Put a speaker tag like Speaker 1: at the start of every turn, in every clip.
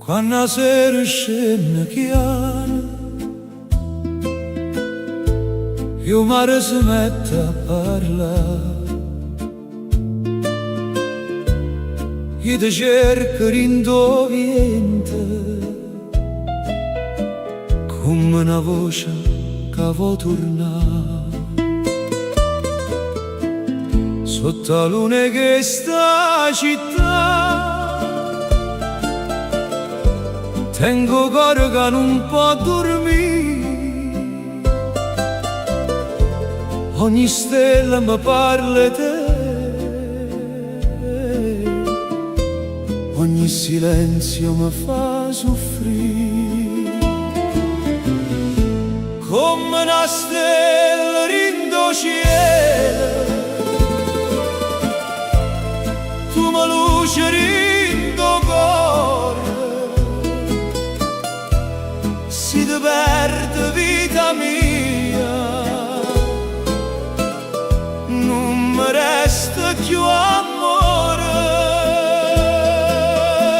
Speaker 1: Quando la sera scende chiara, il mare si mette a parlare, io ti cerco rindoviente, come una voce che vuol tornare. Sotto la luna che sta città tengo cuore che non può dormire, ogni stella mi parla di te, ogni silenzio mi fa soffrire. Come una stella rindo cielo, tu mi luce rindo cuore, si ti perde vita mia, non mi resta più amore.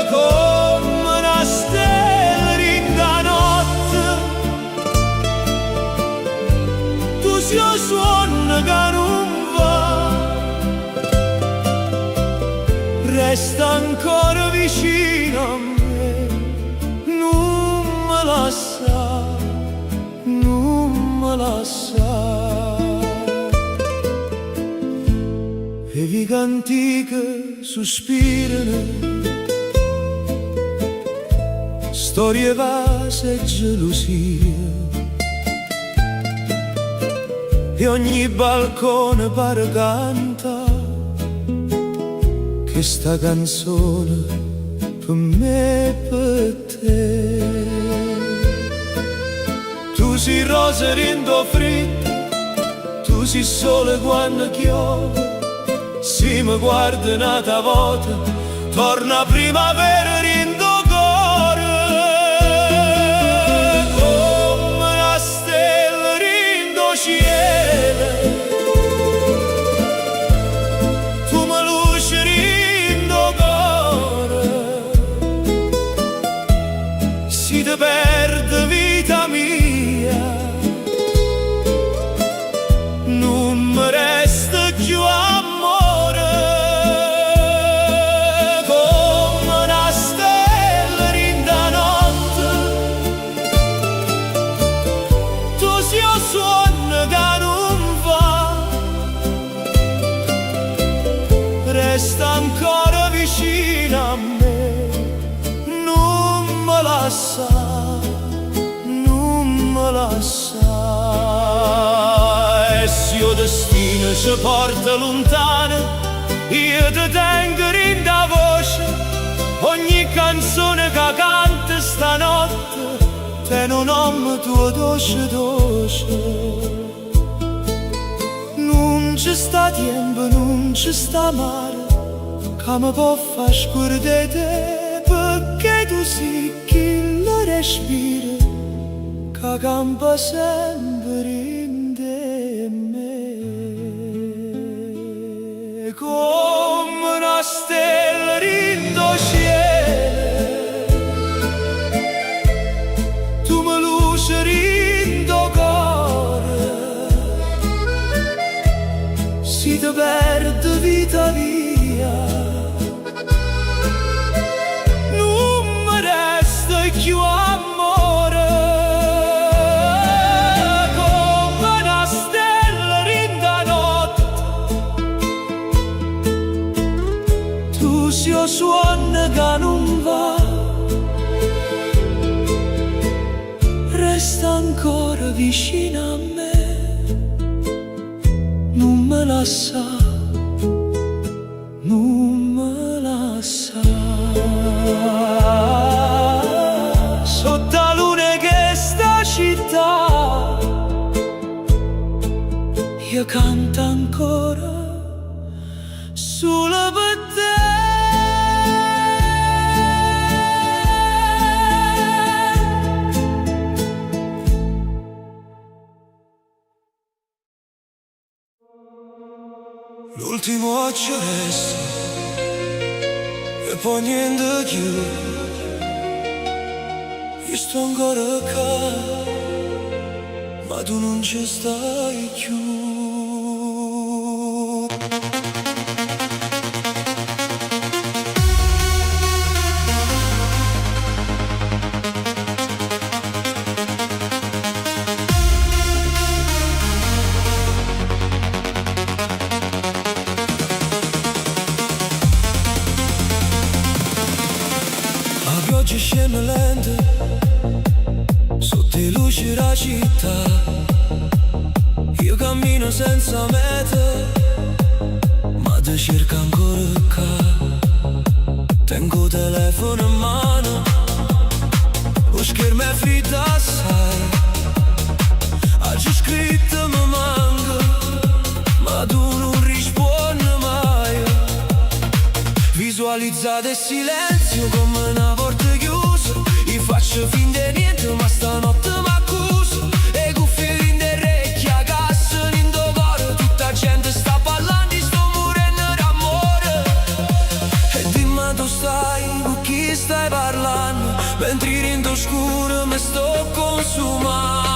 Speaker 1: Come una stella in da notte, tu sei un suono che non va, resta ancora vicino a me, non me lascia, non me lascia. E i canti che sospirano, storie vase e gelosie, e ogni balcone pare canta che sta canzone per me e per te. Tu sei rosa rindo fritta, tu sei sole quando piove, se mi guarda un'altra volta torna primavera rindo cuore. Come una stella rindo cielo, tu mi luce rindo cuore, si ti perde vita mia, non mi resta più amore. Come una stella rinda notte, tu sei un suono che non va, resta ancora vicino a me, non me lascia, non me lascia. E se il destino ci porta lontano, io ti tengo in da voce, ogni canzone che canta stanotte te un nome tuo dolce dolce. Non ci sta tempo, non ci sta mare che mi può far scordare te, perché tu sei chi la respira, che campa sempre in te me. Come una stella rindo cielo, tu mi luce rindo cuore, si ti perde vita via, non mi resta più amore. Come una stella rinda notte, tu sei un suono che non va, resta ancora vicino a me, non me lascia, non me lascia. Sotto la luna che sta città, io canto ancora solo per te. L'ultimo occhio resta e poi niente più, Io sto ancora qua, ma tu non ci stai più. La pioggia scende lenta sotto le luci della città. Io cammino senza meta, ma ti cerco ancora qua. Tengo telefono in mano, lo schermo è fritto assai. Oggi scritto mi manca, ma tu non rispondi mai. Visualizzate il silenzio come una porta chiusa. Io faccio finta di niente, ma stanotte m'accuso. E cuffie in orecchie, cassa in do cuore. Tutta gente sta ballando, sto morendo d'amore. E dimmi tu stai, con chi stai parlando? Mentre in oscuro mi sto consumando.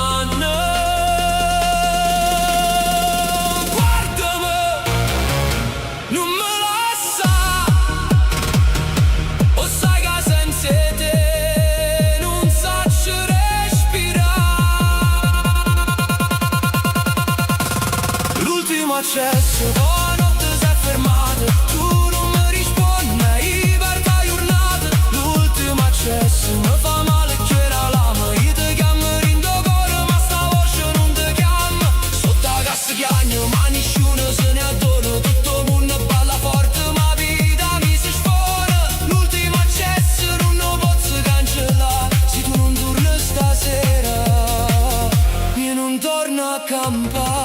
Speaker 1: Accesso, oh, notte si è fermata, tu non mi rispondi per la giornata. L'ultimo accesso mi fa male che la lama. Io ti chiamo in do cuore, ma sta voce non ti chiama. Sotto la cassa chiagno, ma nessuno se ne adona. Tutto il mondo balla forte, ma vita mi si sfora. L'ultimo accesso non lo posso cancellare. Se tu non torni stasera, io non torno a campare.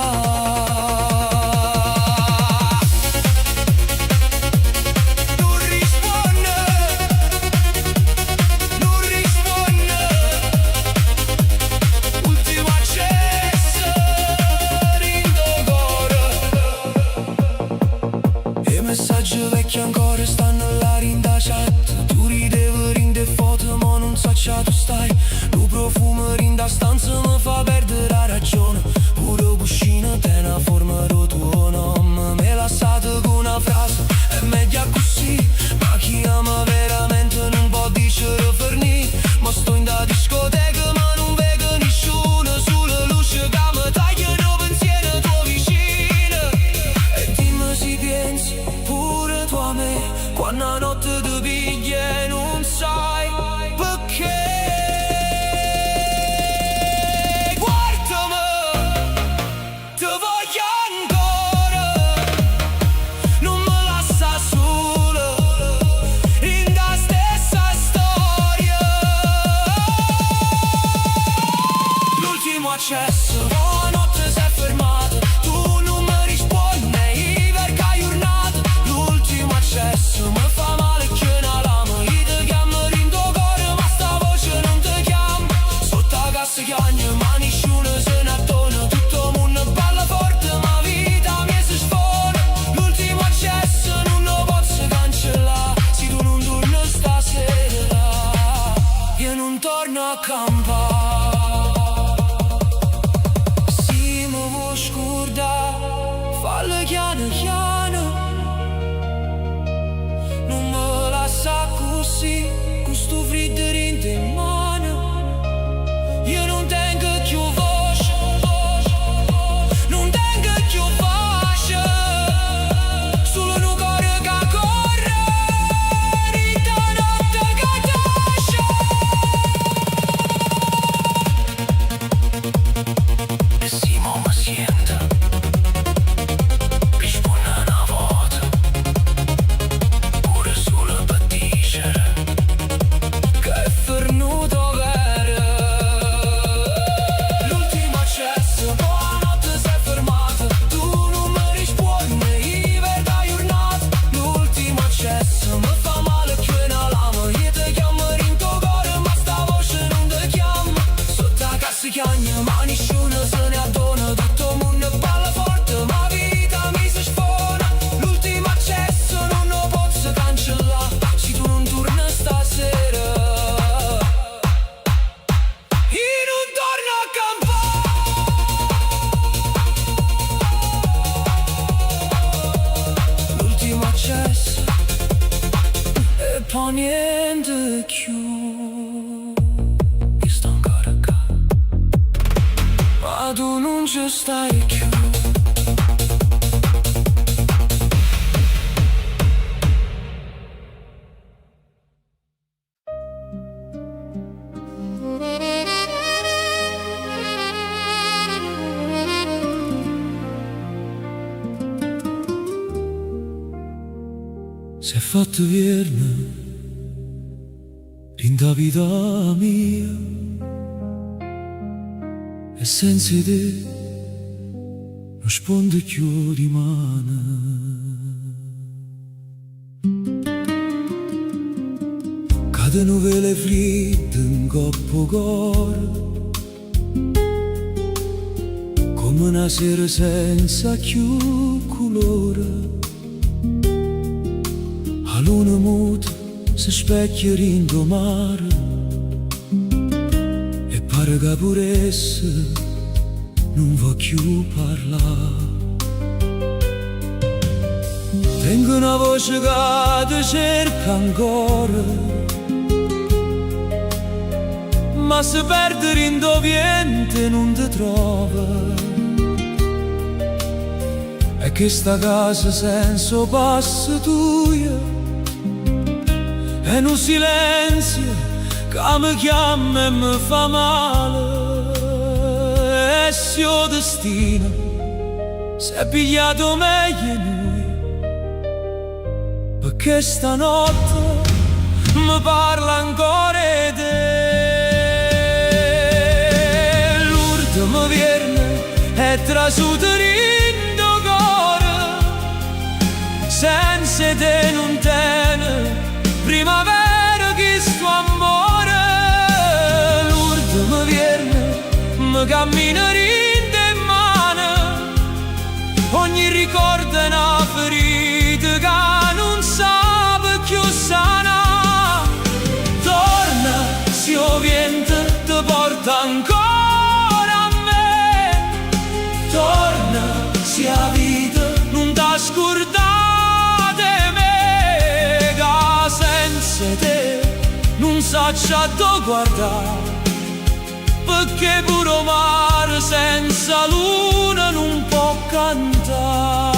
Speaker 1: Messaggi vecchi ancora stanno là in da chat. Tu ridevi, rinde foto ma non so c'è tu stai. Lo profumo in da stanza mi fa perdere la ragione. Pure cuscina te una forma del tuo nome. Me l'ha stata con una frase, è meglio così. Ma chi ama veramente non può dicere fornì. Ma sto in da discoteca ma non vedo nessuno. Sulle luci che mi tagliano pensiero tuo vicino. E dimmi se pensi pure tu a me, quando la notte ti piglia e non sai perché. Guardami, ti voglio ancora, non me lascia sola in la stessa storia. L'ultimo accesso, oh, notte si è fermata, tu non mi rispondi per la giornata. L'ultimo accesso mi fa male che una lama. Io ti chiamo in do cuore, ma sta voce non ti chiama. Sotto la cassa chiagno, ma nessuno se ne adona. Tutto il mondo balla forte, ma vita mi si sfona. L'ultimo accesso non lo posso cancellare. Se tu non torni stasera, io non torno a campare. Si mi vuoi scordare, fallo chiano chiano. Non me la sa così, con sto freddo in mano. Io non tengo più voce, non tengo più voce. Solo un cuore che corre, in da notte che tace. c'ho niente più, che sto ancora qua, ma tu non ci stai più. Si è fatto vierme in da vita mia e senza te non sponde più rimane. Cade nuvole fritte in coppo cuore, come una sera senza più colore. La luna muta si specchia in do mare e pare che pure essa non va più parlare. Tengo una voce che ti cerca ancora, ma se perde in do viente non ti trova. E che sta casa senza passa tua, è un silenzio che mi chiama e mi fa male. E se il destino si è pigliato meglio noi, perché stanotte mi parla ancora di te. L'ultimo viernes è trasuto in do cuore, senza te non tiene primavera che sto amore. L'ultimo viernes mi cammina in mano, ogni ricordo è una ferita che non sa più sana. Torna se il vento ti porta ancora a me, torna se la vita non t'ha scordato senza te non saccia dove guardare, perché pure il mare senza luna non può cantare.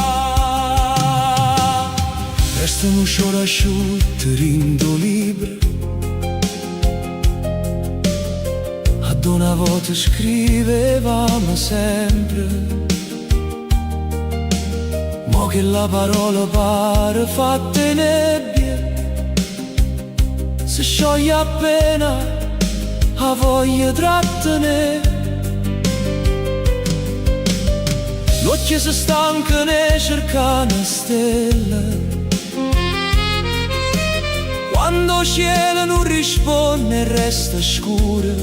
Speaker 1: Resta un sciore asciutto rindo libro, ad una volta scrivevamo sempre, mo che la parola pare fatta in nebbia, si scioglie appena a voglia trattenere. L'occhio si stancano e cercano stelle, quando il cielo non risponde resta scuro.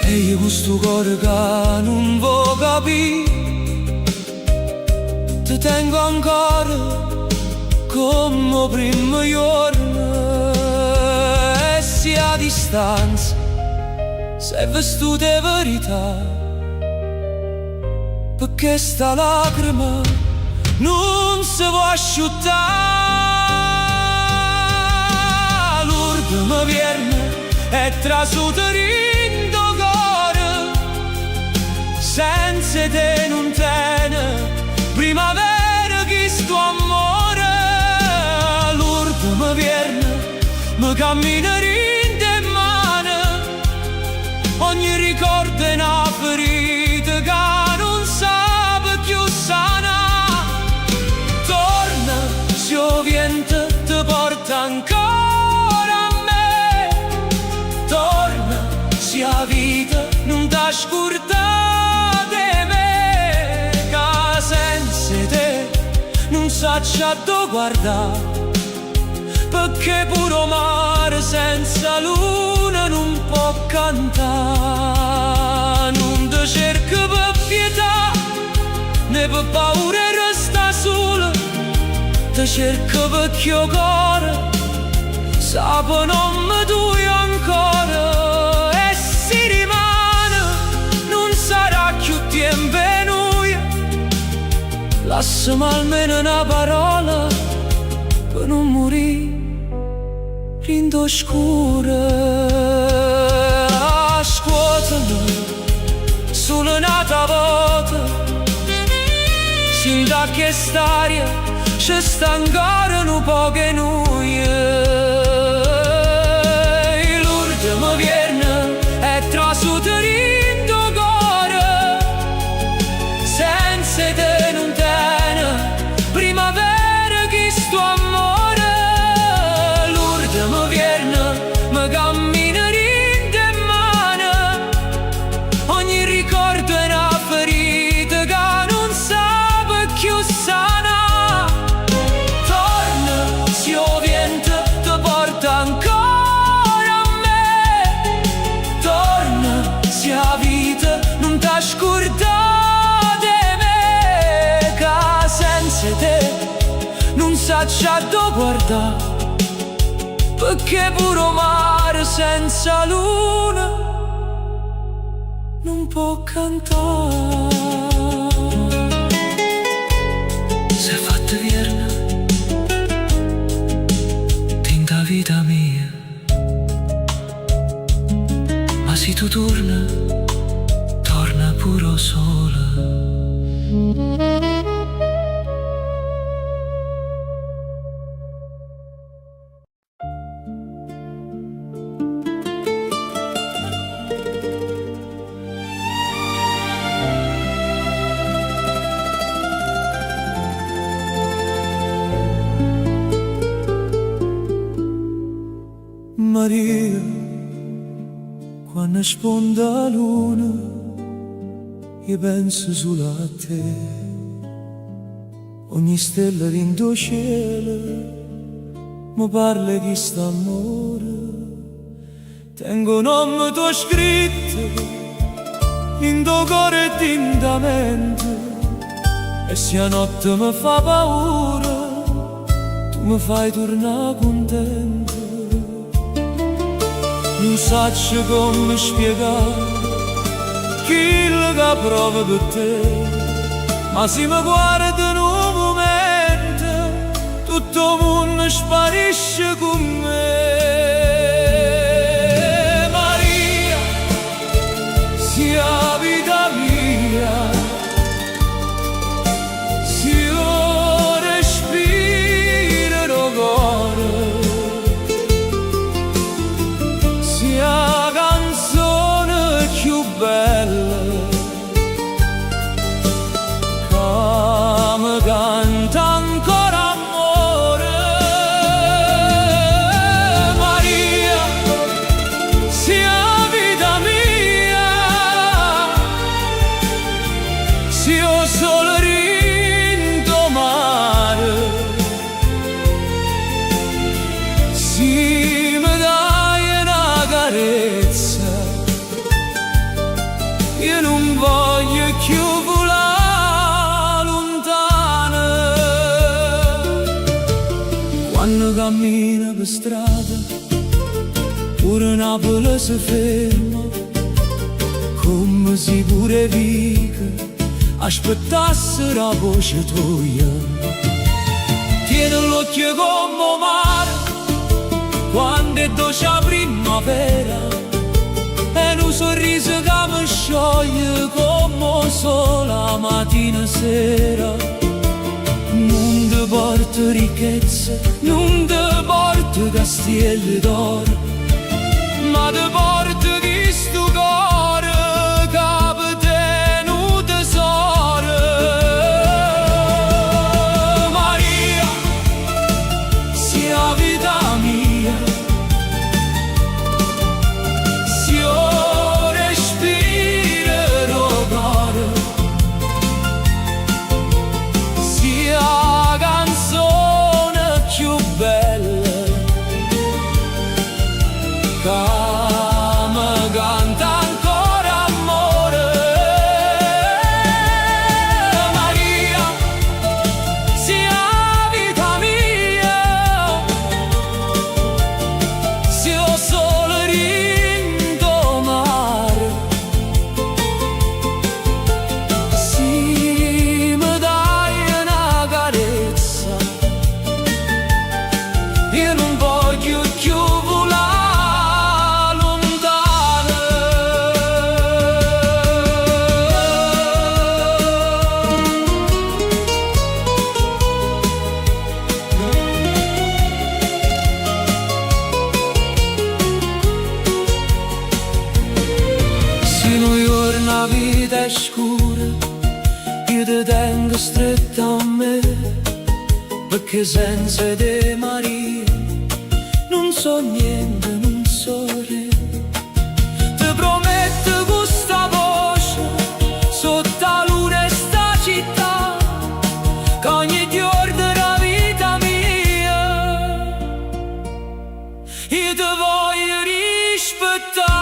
Speaker 1: E io questo cuore che non vuoi capire, ti tengo ancora come primo giorno. E se a distanza sei vestuta di verità, perché sta lacrima non si può asciuttare. L'ultimo viernes è trasuto in do cuore, senza te non tiene primavera che sto amore. L'ultimo viernes mi cammina in mano, ogni ricordo è una ferita che non sa più sana. Torna se il vento ti porta ancora a me, torna se la vita non t'ha scordato di me, che senza te non saccia dove guardare, perché pure il mare senza luna non può cantare. Non ti cerco per pietà né per paura e resta sola, ti cerco perché il cuore sa che non mi dui ancora. E si rimane non sarà più tempo e noi, lassami almeno una parola per non morì rindo scura. Ascoltami, sono nata volta, sin da che staria ci sta ancora un po' che noi. L'urte mi viene e trasuta rindo cuore, senza te non tiene primavera che sto amore. L'urte mi viene, mi cammina rindo in mano, ogni ricordo è una ferita che non sa più sana. Torna, se il vento ti porta ancora a me. Torna, se la vita non ti scordata di me, che senza te non sa già dove guardare, perché pure il mare senza luna non può cantare. Se fatta vierna tinta vita mia, ma se tu torna, torna pure sola. Maria, quando sponda la luna, io penso solo a te. Ogni stella rindo cielo mi parla di st'amore. Tengo un nome tuo scritto in tuo cuore tintamente, e se la notte mi fa paura, tu mi fai tornare contento. Non so come spiegare quello che provo per te, ma se mi guarda in un momento tutto il mondo sparisce con me. Maria, sia vita mia, se io respiro il cuore, la canzone più bella che mi canta ancora amore. Maria, sia vita mia, se io solo rindo mare, si mi dai una carezza, io non voglio più volare lontana. Quando cammino per strada, pure Napoli si ferma, come se pure vica aspettasse la voce tua. Tieni l'occhio come mare quando è dolce la primavera, e un sorriso che mi scioglie come sole la mattina e sera. Non ti porto ricchezza, non ti porto castelli d'oro, ma ti porto questo cuore che per te è un tesoro. Maria, sia vita mia, se io respiro il cuore, sia la canzone più bella che mi io non voglio più volare lontano. Se non giorna vita è scura, io ti tengo stretta a me, perché senza te Maria non so niente, non so re. Ti prometto questa voce sotto la luna e sta città, che ogni giorno della vita mia io ti voglio rispettare.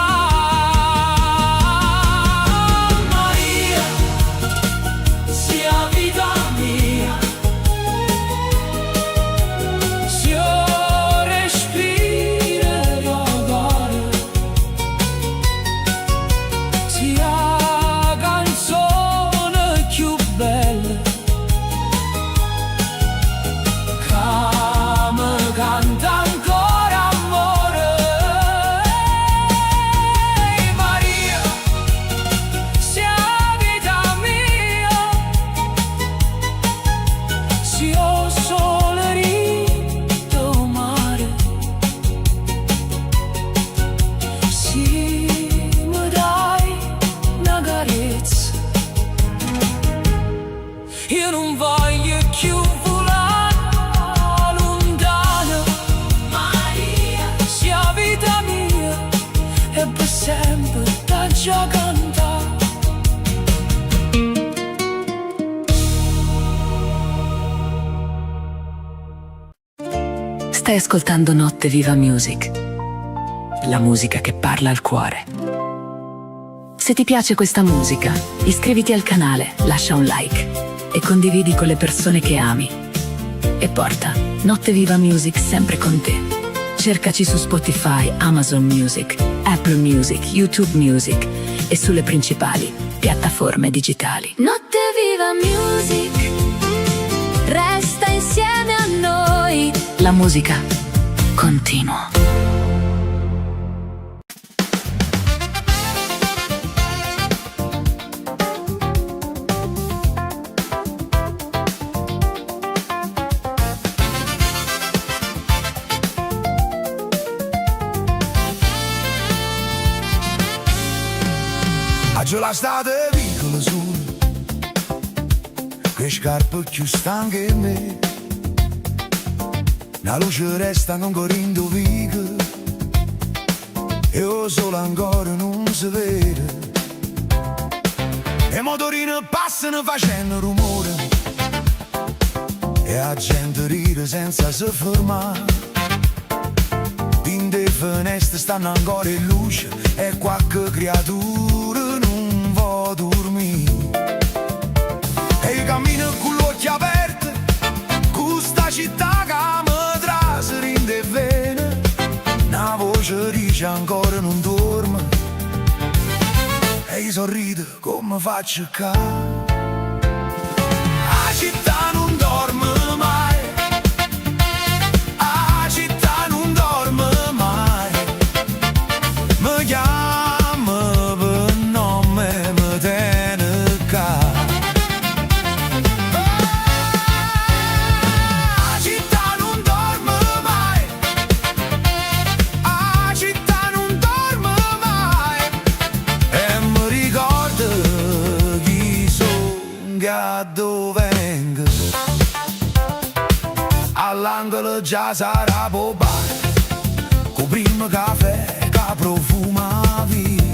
Speaker 1: Io non voglio più volare lontano, Maria, sia vita mia e per sempre da già cantare.
Speaker 2: Stai ascoltando Notte Viva Music, la musica che parla al cuore. Se ti piace questa musica, iscriviti al canale, lascia un like e condividi con le persone che ami. E porta Notte Viva Music sempre con te. Cercaci su Spotify, Amazon Music, Apple Music, YouTube Music e sulle principali piattaforme digitali.
Speaker 3: Notte Viva Music, resta insieme a noi.
Speaker 2: La musica continua.
Speaker 1: Oggi la strada è piccola su, che scarpe più stanche in me, la luce resta ancora in dovica, e io solo ancora non si vede, e i motorini passano facendo rumore, e la gente ride senza si fermare. In dei finestre stanno ancora in luce e qualche creatura non va a dormire. E io cammino con gli occhi aperti, con sta città che mi trasera in de vene. Una voce dice ancora non dorme, e io sorrido come faccio a cercare. La città non dorme mai, la città non dorme mai, mi chiama per nome, mi tiene qua. La città non dorme mai, la città non dorme mai, e mi ricorda chi sono, da dove vengo. All'angolo già sarà bar, con primo caffè che profuma via.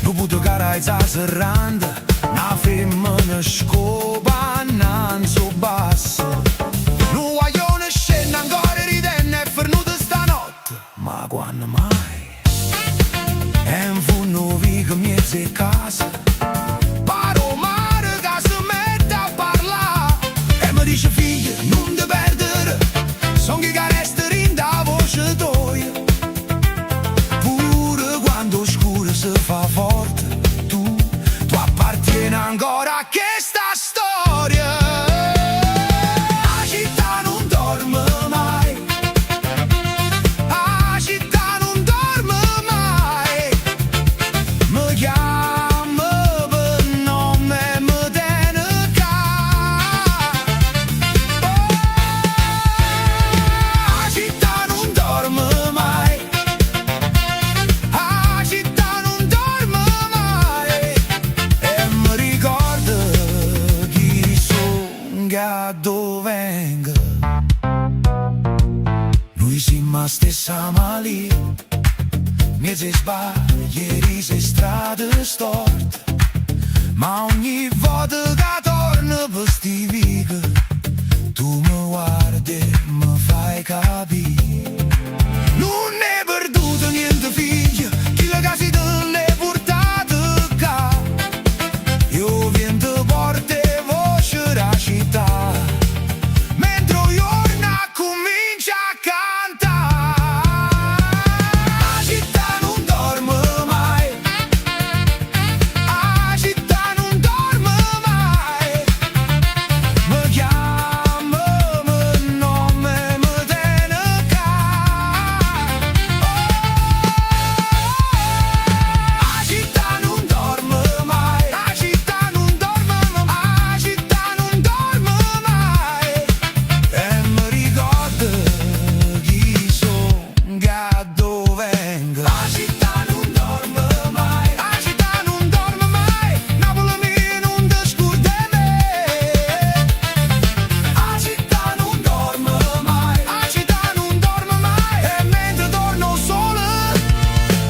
Speaker 1: Dopo toccare a serranda, una femmina scopa innanzi basso. Un guaglione scende ancora ridendo, è venuto stanotte, ma quando mai? E in fondo vico mezzo in casa, paro mare che si mette a parlare, e mi dice figlio non ti perdere, son che resta rinda voce tua. Pure quando scuro si fa forte, tu appartieni ancora a questa storia. ma stessa malì. Miezi sbagli, risi strade storte, ma ogni volta che torno per sti vighe, tu mi guardi e mi fai capire. Non è perduto niente figlio, chi la casi te l'hai portato qua. Io vento porte voce da città, mentre giorna comincia a cantare. La città non dorme mai, la città non dorme mai. Mi chiama, mi nome, mi tiene qua. La città non dorme mai, la città non dorme mai, la città non dorme mai. E mi ricordo chi sono, da dove vengo. La città non dorme mai, la città non dorme mai. Napoli mia non ti scordi me. La città non dorme mai, la città non dorme mai. E mentre torno solo,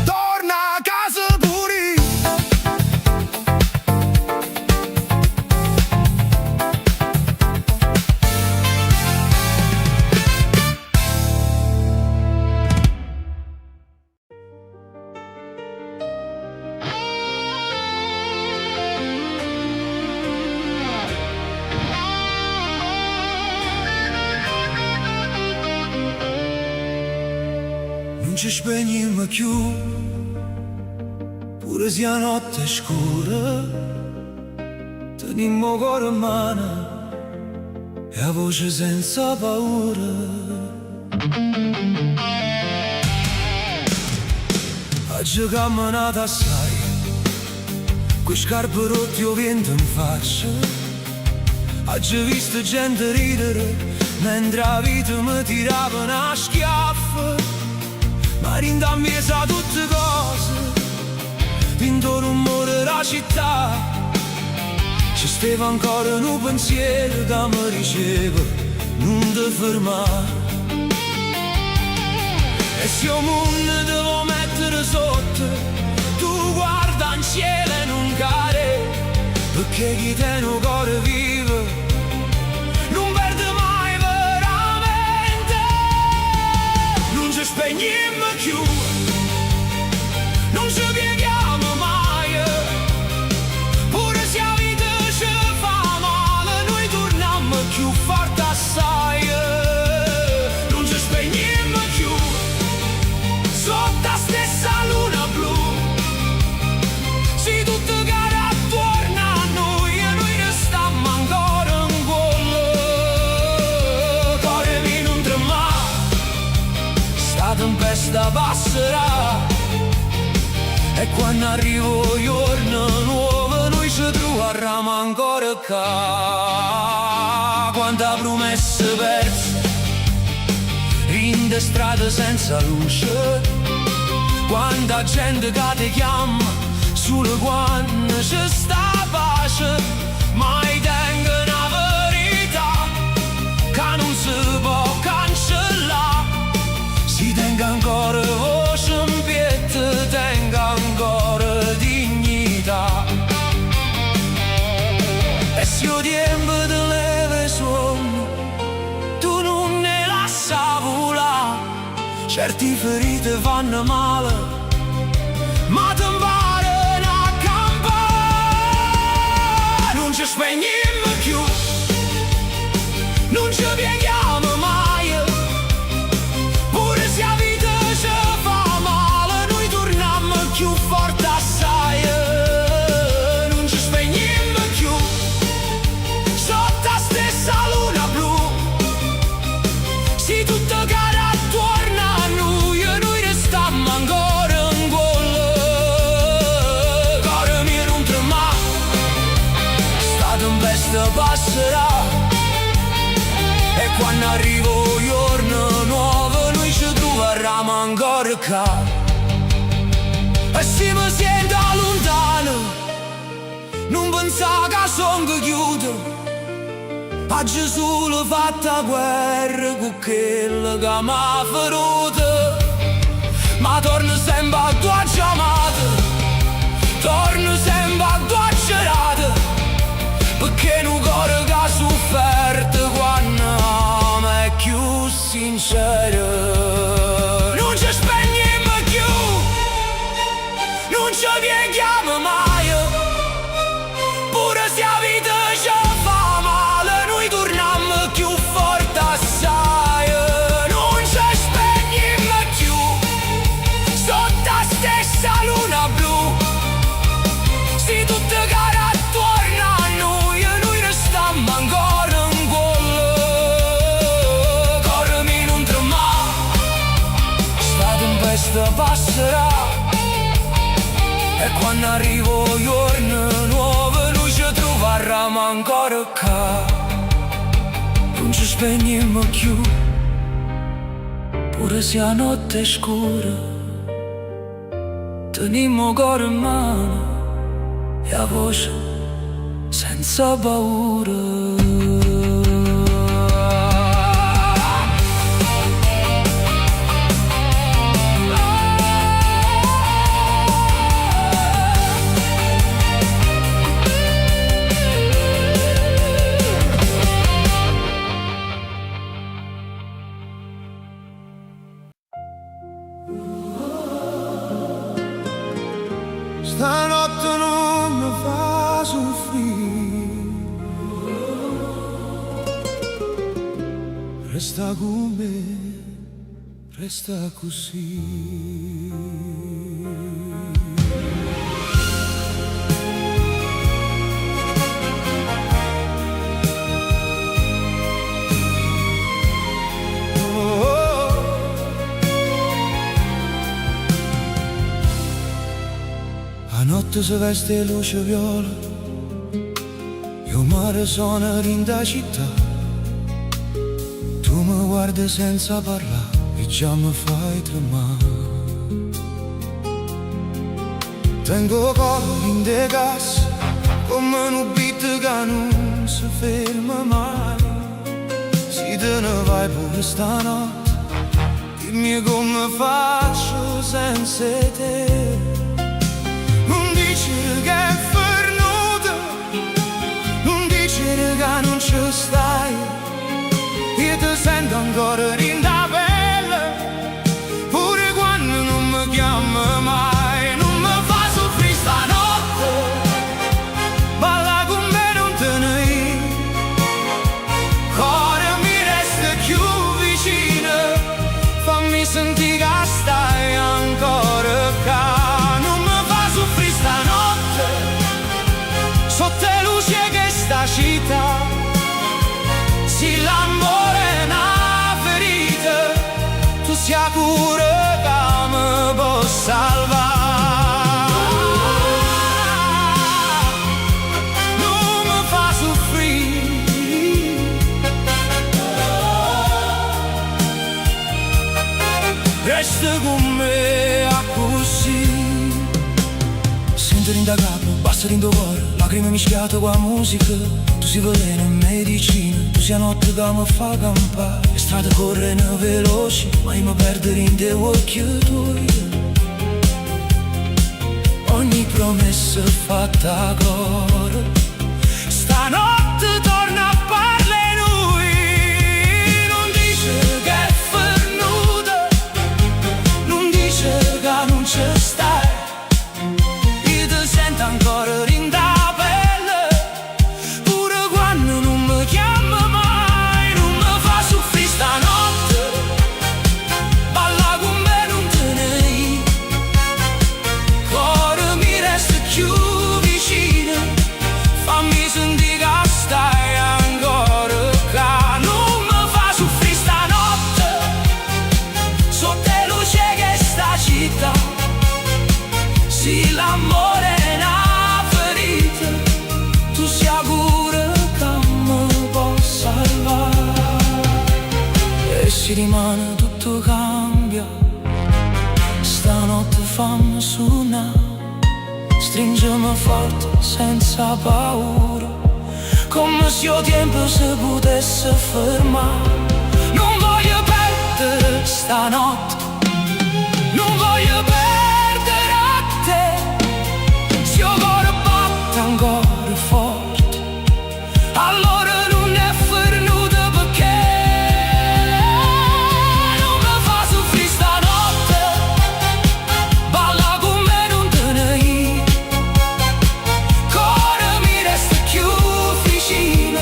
Speaker 1: torna a casa pure. Non ci spegniamo più, pure se la notte è scura. Tenimmo cuore in mano e la voce senza paura. Oggi camminata assai, con scarpe rotte o vento in faccia. Oggi visto gente ridere, mentre la vita mi tirava una schiaffa. Ma rindammi sa tutte cose, vinto rumore della città. Ci stava ancora un pensiero che mi diceva non ti fermare. E se io mondo devo mettere sotto, tu guarda in cielo e non cade, perché chi te un cuore vive non perde mai veramente. Non ci spegniamo più, non ci pieghiamo mai, pure se la vita ci fa male, noi torniamo più forte assai. Non ci spegniamo più, sotto la stessa luna blu. Se tutto cade attorno a noi e noi restiamo ancora in quello. Cuore mio non trema, sta tempesta passerà. E quando arrivo il giorno nuovo noi ci troviamo ancora qua. Quante promesse perse in de strade senza luce, quanta gente che ti chiama solo quando c'è sta pace. Mai tengo una verità che non si può cancellare. Si tenga ancora voce in piedi, tenga ancora dignità. E se io tempo te leve sonno, tu non ne lascia volare. Certi ferite fanno male, ma ti imparano a campare. Non ci spegniamo più, non ci pieghiamo mai, pure se la vita ci fa male, noi torniamo più forte assai. Non ci spegniamo più, sotto la stessa luna blu. Se tutto cade attorno a noi e noi restiamo ancora in quello. Cuore mio non trema, sta tempesta passerà. E quando arrivo il giorno nuovo noi ci troviamo ancora qua. E se mi sento lontano, non pensare che sono chiuso, a Gesù l'ho fatta guerra con quello che m'ha feruto, ma torno sempre a tua chiamata, torno sempre a tua cerata, perché un cuore che ha sofferto quando ama è più sincero. Non ci spegniamo più, non ci pieghiamo mai, pure se la vita ci fa male, noi torniamo più forte assai. Non ci spegniamo più, sotto la stessa luna blu, si tutte care attorno a noi e noi restiamo ancora in quello. Corrimi non tremare, sta tempesta passerà, e quando arrivo il giorno nuovo noi ci troveremo ancora qua. Non ci spegniamo più, pure se la notte è scura, teniamo ancora in mano e la voce senza paura. Stanotte non mi fa soffrire, resta con me, resta così. La notte si veste luce viola, io mare sono in da città, tu mi guardi senza parlare e già mi fai tremare. Tengo cuore in de gas, come un beat che non si ferma mai. Se te ne vai pure stanotte, dimmi come faccio senza te. Non dici che è fernuta, non dici che non ci stai, io ti sento ancora in da pelle, pure quando non mi chiami mai. Non mi fa soffrire stanotte, balla con me non te ne ir, cuore mi resta più vicino, fammi sentire che stai ancora qua. Sotto le luci che sta città, se l'amore è una ferita, tu sia cura che mi può salvare. Non mi fa soffrire, resta con me a così. Sento in da capo, basta in do cuore, lacrime mischiate con la musica. Tu sei veleno e medicina, tu sei notte che mi fa campare. Le strade corrono veloci, ma io mi perdo in te occhi tuoi. Ogni promessa fatta a cuore, stanotte torna a parlare lui. Non dice che è fernuta, non dice che non ci stai, io ti sento ancora in da pelle, pure quando non mi chiama mai. Non mi fa soffrire stanotte, balla con me non te ne ir, cuore mi resta più vicino, fammi sentire che stai ancora qua. Non mi fa soffrire stanotte, sotto le luci che sta città, sì l'amore è una ferita, tu sia cura che mi può salvare. E si rimane tutto cambia, stanotte fammi suonare, stringimi forte senza paura, come se il tempo si potesse fermare. Non voglio perdere stanotte, non voglio perdere a te. Se io cuore batte ancora forte, allora non è fernuto perché non mi fa soffrire stanotte. Balla con me, non te ne ir, cuore mi resta più vicino,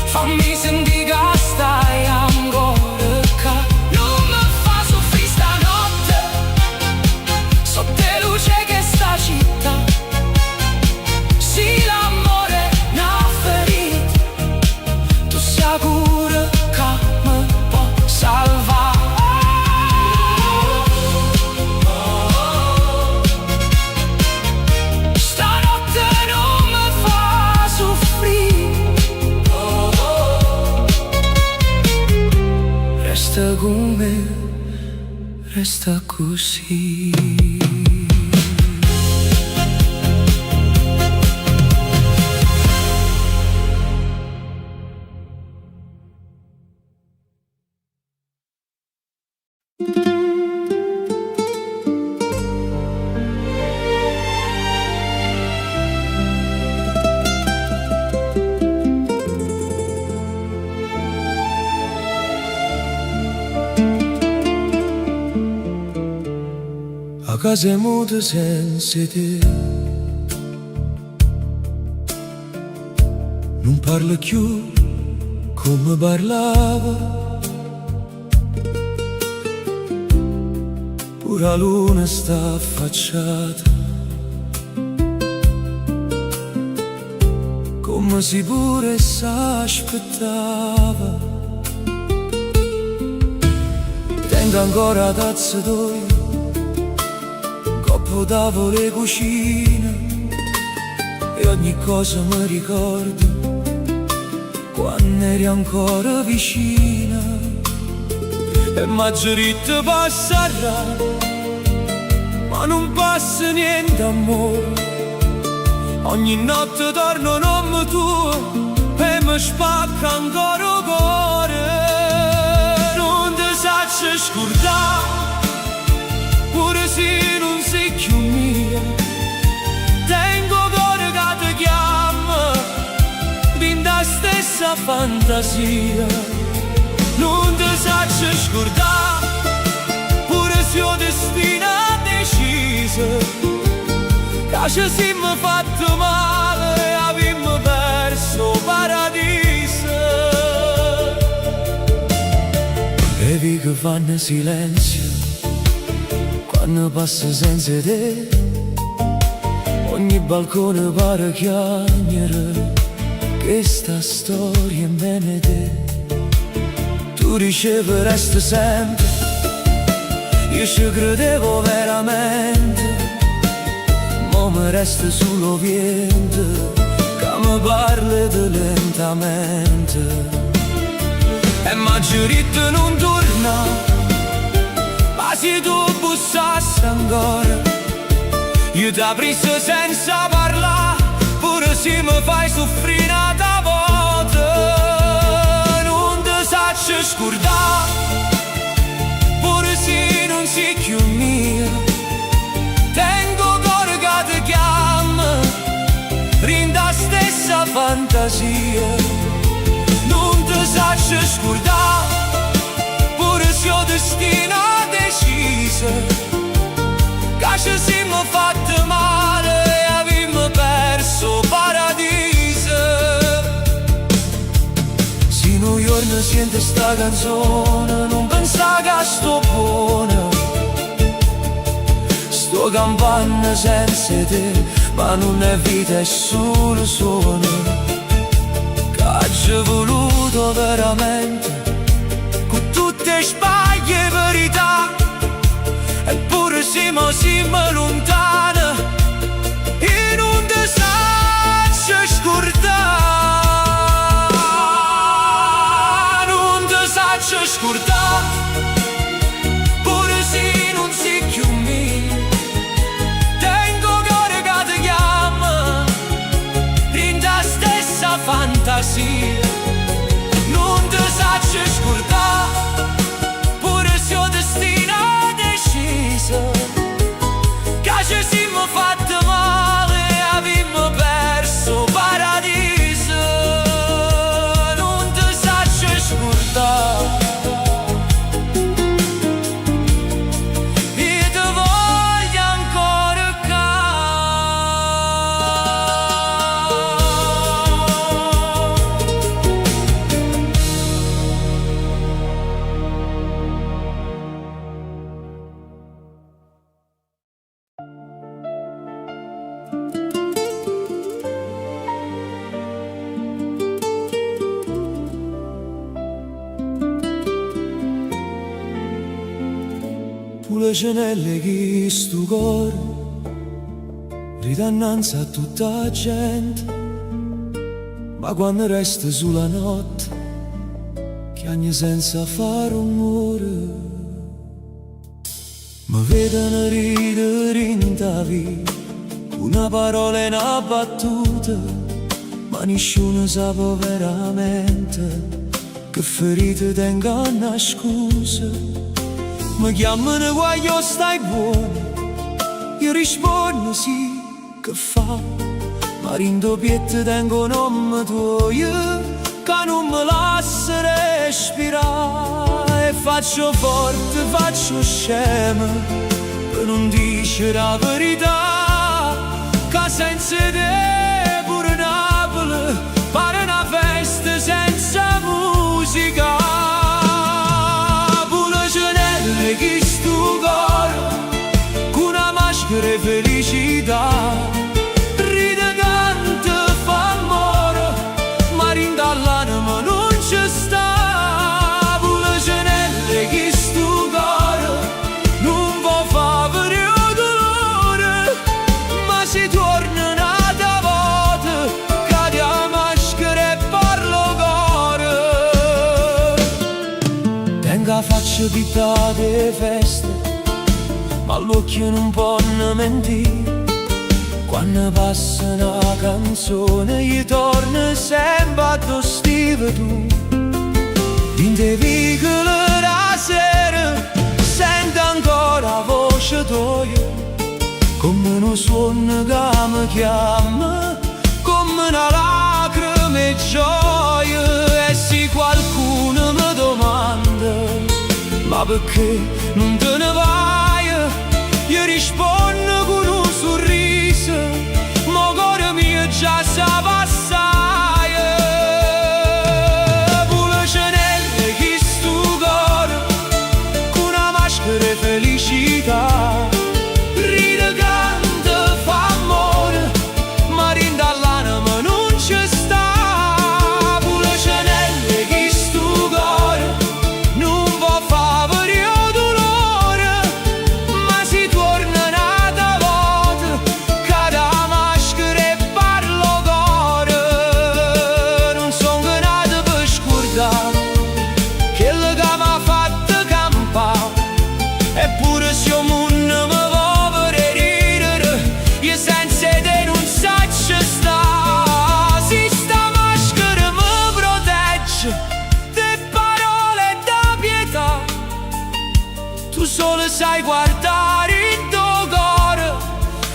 Speaker 1: fammi sentire che stai ancora qua. Non mi fa soffrire stanotte, sotto le luci che sta città. Sì, l'amore n'ha ferito, tu sei sicura che mi può salvare. Stanotte non mi fa soffrire, resta con me, resta così. A casa è muta senza te, non parla più come parlava, pure la luna sta affacciata, come si pure s'aspettava. Tengo ancora la tazza d'olio, coppo tavole cucina, e ogni cosa mi ricordo quando eri ancora vicina. E maggiorita passerà, ma non passa niente amore. Ogni notte torno nome tuo e mi spacca ancora il cuore. Non ti saccio scordare, pure se non sei più mia. Tengo cuore che ti chiama, in la stessa fantasia. Non ti saccio scordare, pure se il destino ha deciso che ci siamo fatto male e abbiamo perso il paradiso. E vi che fanno silenzio quando passa senza te, ogni balcone pare chiamere che sta storia in bene te. Tu riceveresti sempre, io ci credevo veramente, ma mi resta solo vento che mi parla di lentamente. E maggiorita non torna, ma se tu bussassi ancora, io ti aprissi senza parlare, pure se mi fai soffrire una volta. Non ti saccio scordare, pure se non sei più mia. Tengo cuore che ti chiama, rinda stessa fantasia. Non ti saccio scordare, pure se il destino ha deciso che ci siamo fatti male e abbiamo perso il paradiso. Se un giorno senti sta canzone, non pensa che sto buona. Sto campando senza te, ma non è vita, è solo suono. Che ci è voluto veramente, con tutte sbaglie e verità. Eppure siamo lontani e non ti saccio scordare. Non ti saccio scordare, pure se non sei più mia. Tengo cuore che ti chiama, rinda stessa fantasia. pure ce ne leghi stu cor, ridannanza a tutta la gente, ma quando resta sulla notte, chiagni senza fare rumore. Mi vedono ridere in ta vita, una parola e una battuta, ma nessuno sa veramente che ferite tengo una scusa. Mi chiamano quando stai buono, io rispondo sì, che fa? Ma rindopiette tengo un nome tuo, che non mi lascia respirare. E faccio forte, faccio scemo, per non dire la verità, che senza te pure Napoli pare una festa senza musica. Pure ce ne chi stu coro, con una maschera e felicità, ride, canta, fa amore, ma rindall'anima non ci sta. Pure ce ne chi stu coro, non può fa venire dolore, ma si torna un'altra volta, cade la maschera e parlo coro. Tengo la faccia pittata di feste, ma l'occhio non può mentire. Quando passa una canzone, gli torna sempre a tu stive tu. In te vicoli la sera, sento ancora la voce tua, come un suono che mi chiama, come una lacrima e gioia. E se qualcuno mi domanda, ma perché non te ne vai? Io rispondo con un sorriso, mo cuore mio già sa passare. Pure ce n'è chi stu coro, con una maschera e felicità, ride, canta, fa amore, ma rindall'anima non ci sta. Pure ce n'è chi stu coro, non può fa venire dolore, ma si torna un'altra volta, cade la maschera e parlo coro. Non son nato per scordare quello che m'ha fatto campare, eppure se un mondo mi va per ridere, io senza te non saccio sta. Se sta maschera mi protegge de parole e da pietà, tu solo sai guardare il tuo cuore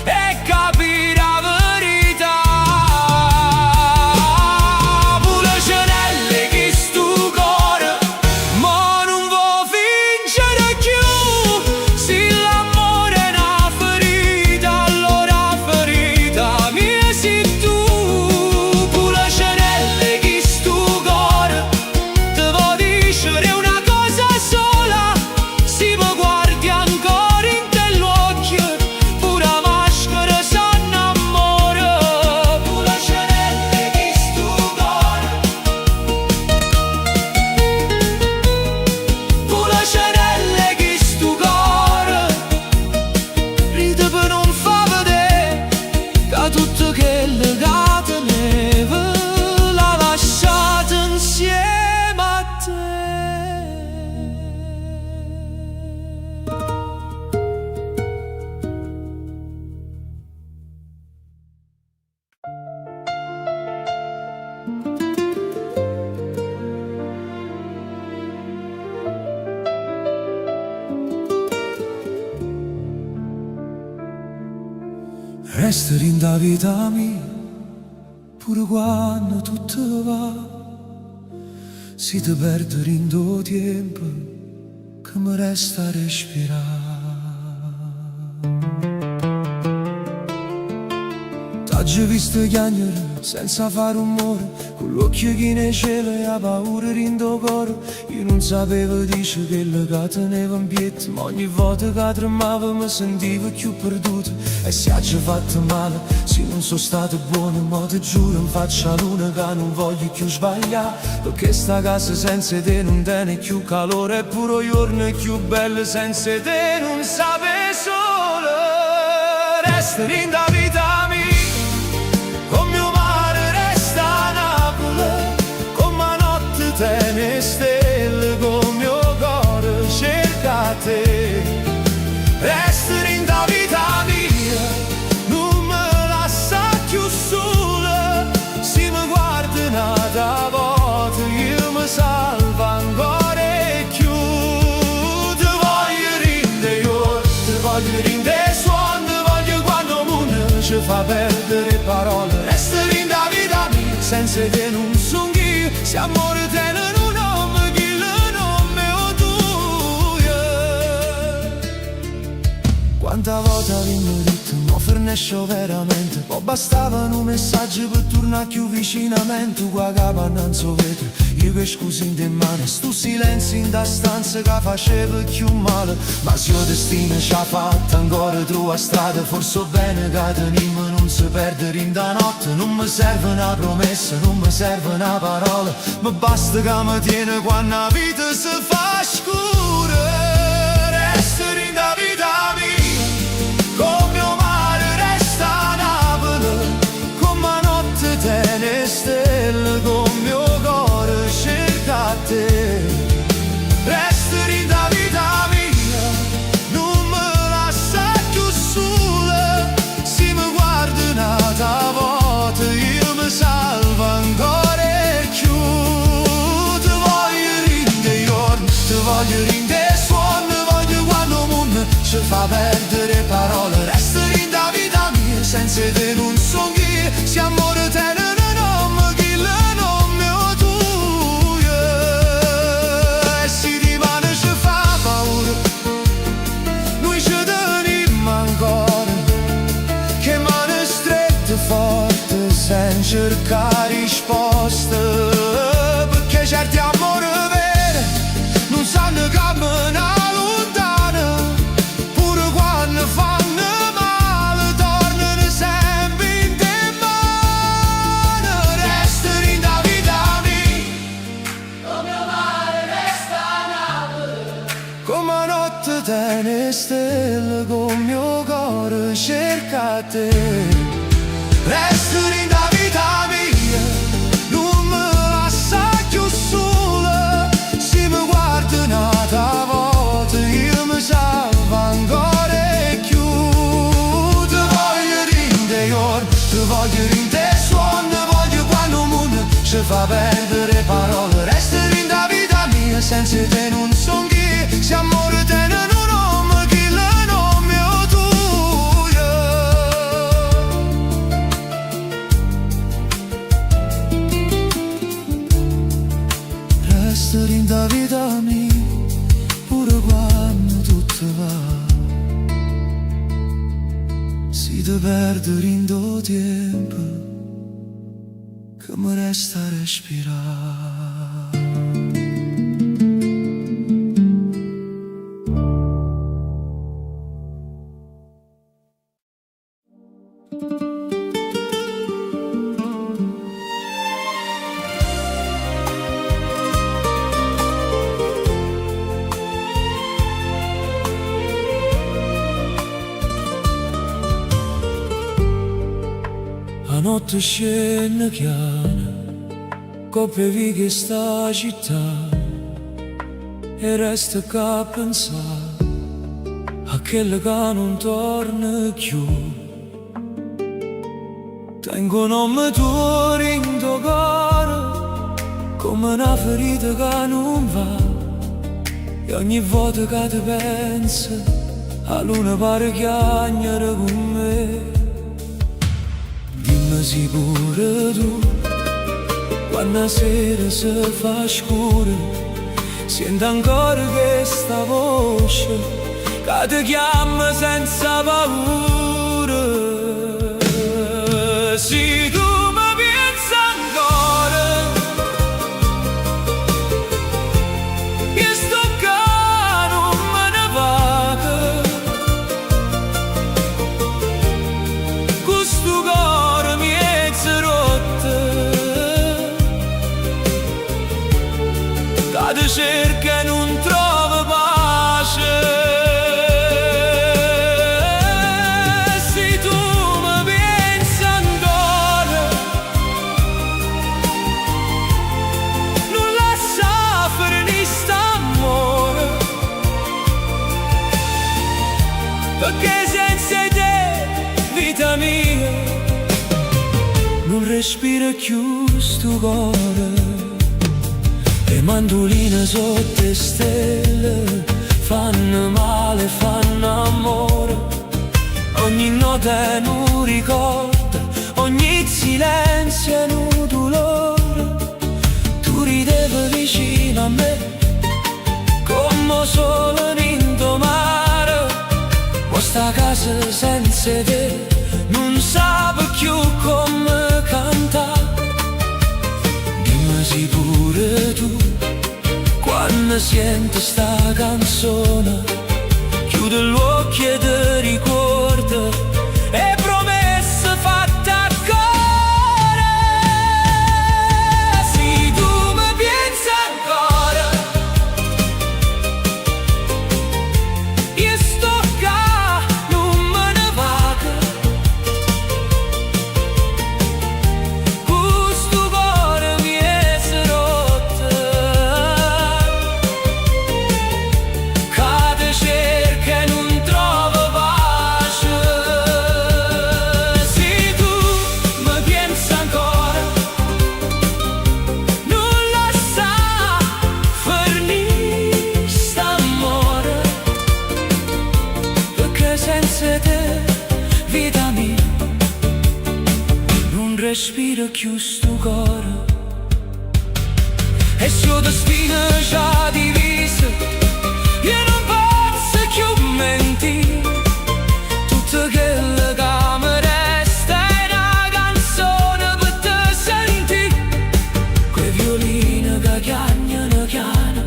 Speaker 1: e capire la verità. Pure ce n'è chi stu cuore, ma non vuoi fingere più. Se l'amore è una ferita, allora ferita mia sei tu. Pure ce n'è chi stu cuore, te vuoi dire una cosa sola, se mi guardi ancora in te l'occhio, pure la maschera sa innamora. Pure ce n'è chi stu cuore, pure ce n'è chi stu cuore, ride per non fa vedere che tutto quello che teneva l'ha lasciato insieme a te. Resta in da vita mia, pure quando tutto va, si te perde in do tempo che mi resta a respirare. T'ho già visto chiagnere senza fare rumore, con l'occhio che ne cielo e la paura rindo coro. Io non sapevo dice che le teneva in piedi, ma ogni volta che tremavo mi sentivo più perduto. E se ci fatto male, se non sono stato buono, ma ti giuro in faccia a luna che non voglio più sbagliare. Perché sta casa senza te non tiene più calore, e pure i giorni più belli senza te non sape solo. Resta in da vita mia, con mio mare resta a Napoli, con ma notte tiene stelle, con mio cuore cerca te. Resta in da vita mia, non me lascia più sola, se mi guarda un'altra volta io mi salvo ancora più. Ti voglio rinde io, ti voglio rinde suono, ti voglio quando il mondo ci fa perdere parole. Resta in da vita mia, senza te non son io, se amore tiene un nome, chi il nome o tu. Quanta volta vinno detto, mo fernescio veramente, poi bastavano un messaggio per tornare più vicinamente. Qua capanna non so vetro, io che scusi in te mano, sto silenzio in da stanza che faceva più male. Ma se il destino ci ha fatto ancora tua strada, forse bene che tenimo non si perdere in da notte. Non mi serve una promessa, non mi serve una parola, ma basta che mi tiene quando la vita si fa scura. Resta in da vita mia, con mio mare resta a Napoli, con ma notte tiene stelle, con mio cuore cerca te. Resta in da vita mia, non me lascia più sola, se mi guarda un'altra volta io mi salvo ancora più. Ti voglio rinde giorno, ti voglio rinde suono, ti voglio quando il mondo ci fa perdere parole. Resta in da vita mia, senza te non son io, se amore tiene un nome, chi il nome o tu. E se di mano ci fa paura, noi ci teniamo ancora, che mano strette forte, senza cercare risposte. Perché certi amori veri non sanno camminare lontano, pure quando fanno male tornano sempre in te mano. Resta in da vita mia, come il mare resta a Napoli, come notte tiene stelle, con mio cuore cerca te. Resta in da vita mia, non me lascia più sola, se mi guarda un'altra volta io mi salvo ancora più. Ti voglio rinde giorno, ti voglio rinde suono, ti voglio quando il mondo ci fa perdere parole. Resta in da vita mia, senza te non son chi, se amore tiene un nome, chi il nome o tu. Resta in da vita mia, pure quando tutto va, si te perdere in do tempo che mi resta a respirare. La notte scende chiara, coppia vive sta città, e resta che a pensare a quello che non torna più. Tengo un nome tuo in tuo cuore, come una ferita che non va, e ogni volta che ti penso, la luna pare chiagnere con me. Dimmi se pure tu, quando la sera si fa scura, senti ancora questa voce che ti chiama senza paura. Se tu mi perché senza te, vita mia, non respira più sto cuore. Le mandoline sotto le stelle fanno male, fanno amore. Ogni notte è un ricordo, ogni silenzio è un dolore. Tu ridevi vicino a me, come solo in mare. Questa casa senza te non sa più come cantare. Dimmi se pure tu, quando senti sta canzone, chiude gli occhi e ti ricorda e promesse fatte a cuore. Se tu mi pensi ancora, io sto qua, non me ne vado. Questo cuore mi è rotto, cade cerca e non trova pace. Se tu mi pensi ancora, non lascia finire st'amore, perché senza te, vita mia, non respiro più sto cuore. E se il destino già diviso, io non posso più mentire. Tutto quello che mi resta è una canzone per te sentire. Quei violini che chiagnano chiano,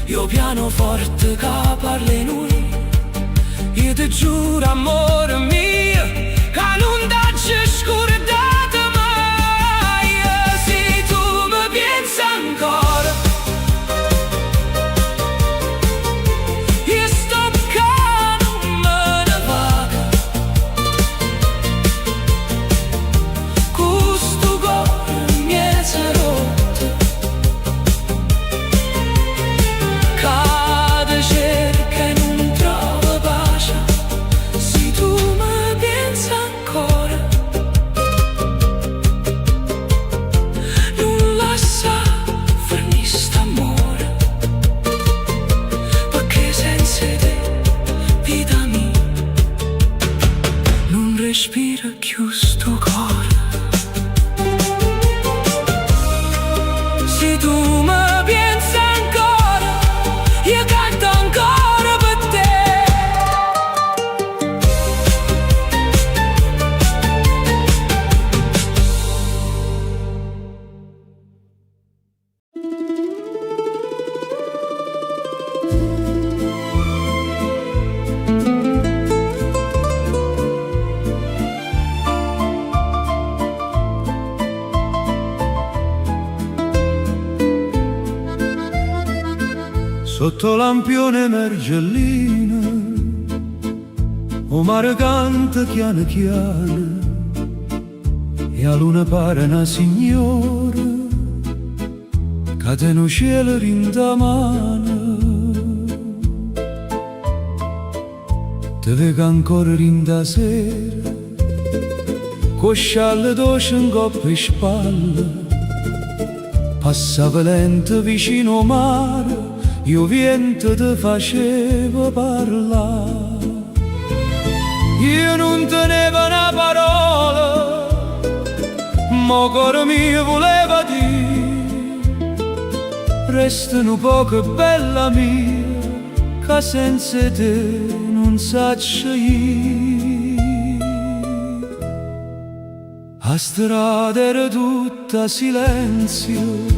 Speaker 1: io pianoforte che parla in noi. Io ti giuro, amore mio, che non t'hai scordato mai. Se tu mi pensi ancora, io sto qua, non me ne vado. Questo cuore mi è rotto, cade cerca e non trova pace. Se tu mi pensi ancora, non lascia finire st'amore, perché senza te, vita mia, non respira più sto cuore. Se tu mi pensi ancora, io canto ancora per te.
Speaker 4: Sotto lampione mergellina, o mare canta chiano chiano, e a luna pare una signora, che te no cielo rinda mano. Te vega ancora rinda sera, con scialle dolce in coppa e spalle, passava lento vicino al mare. Io vento ti faceva parlare, io non tenevo una parola, ma cuore mio voleva dire, resta un poco bella mia, che senza te non saccio io. La strada era tutta silenzio,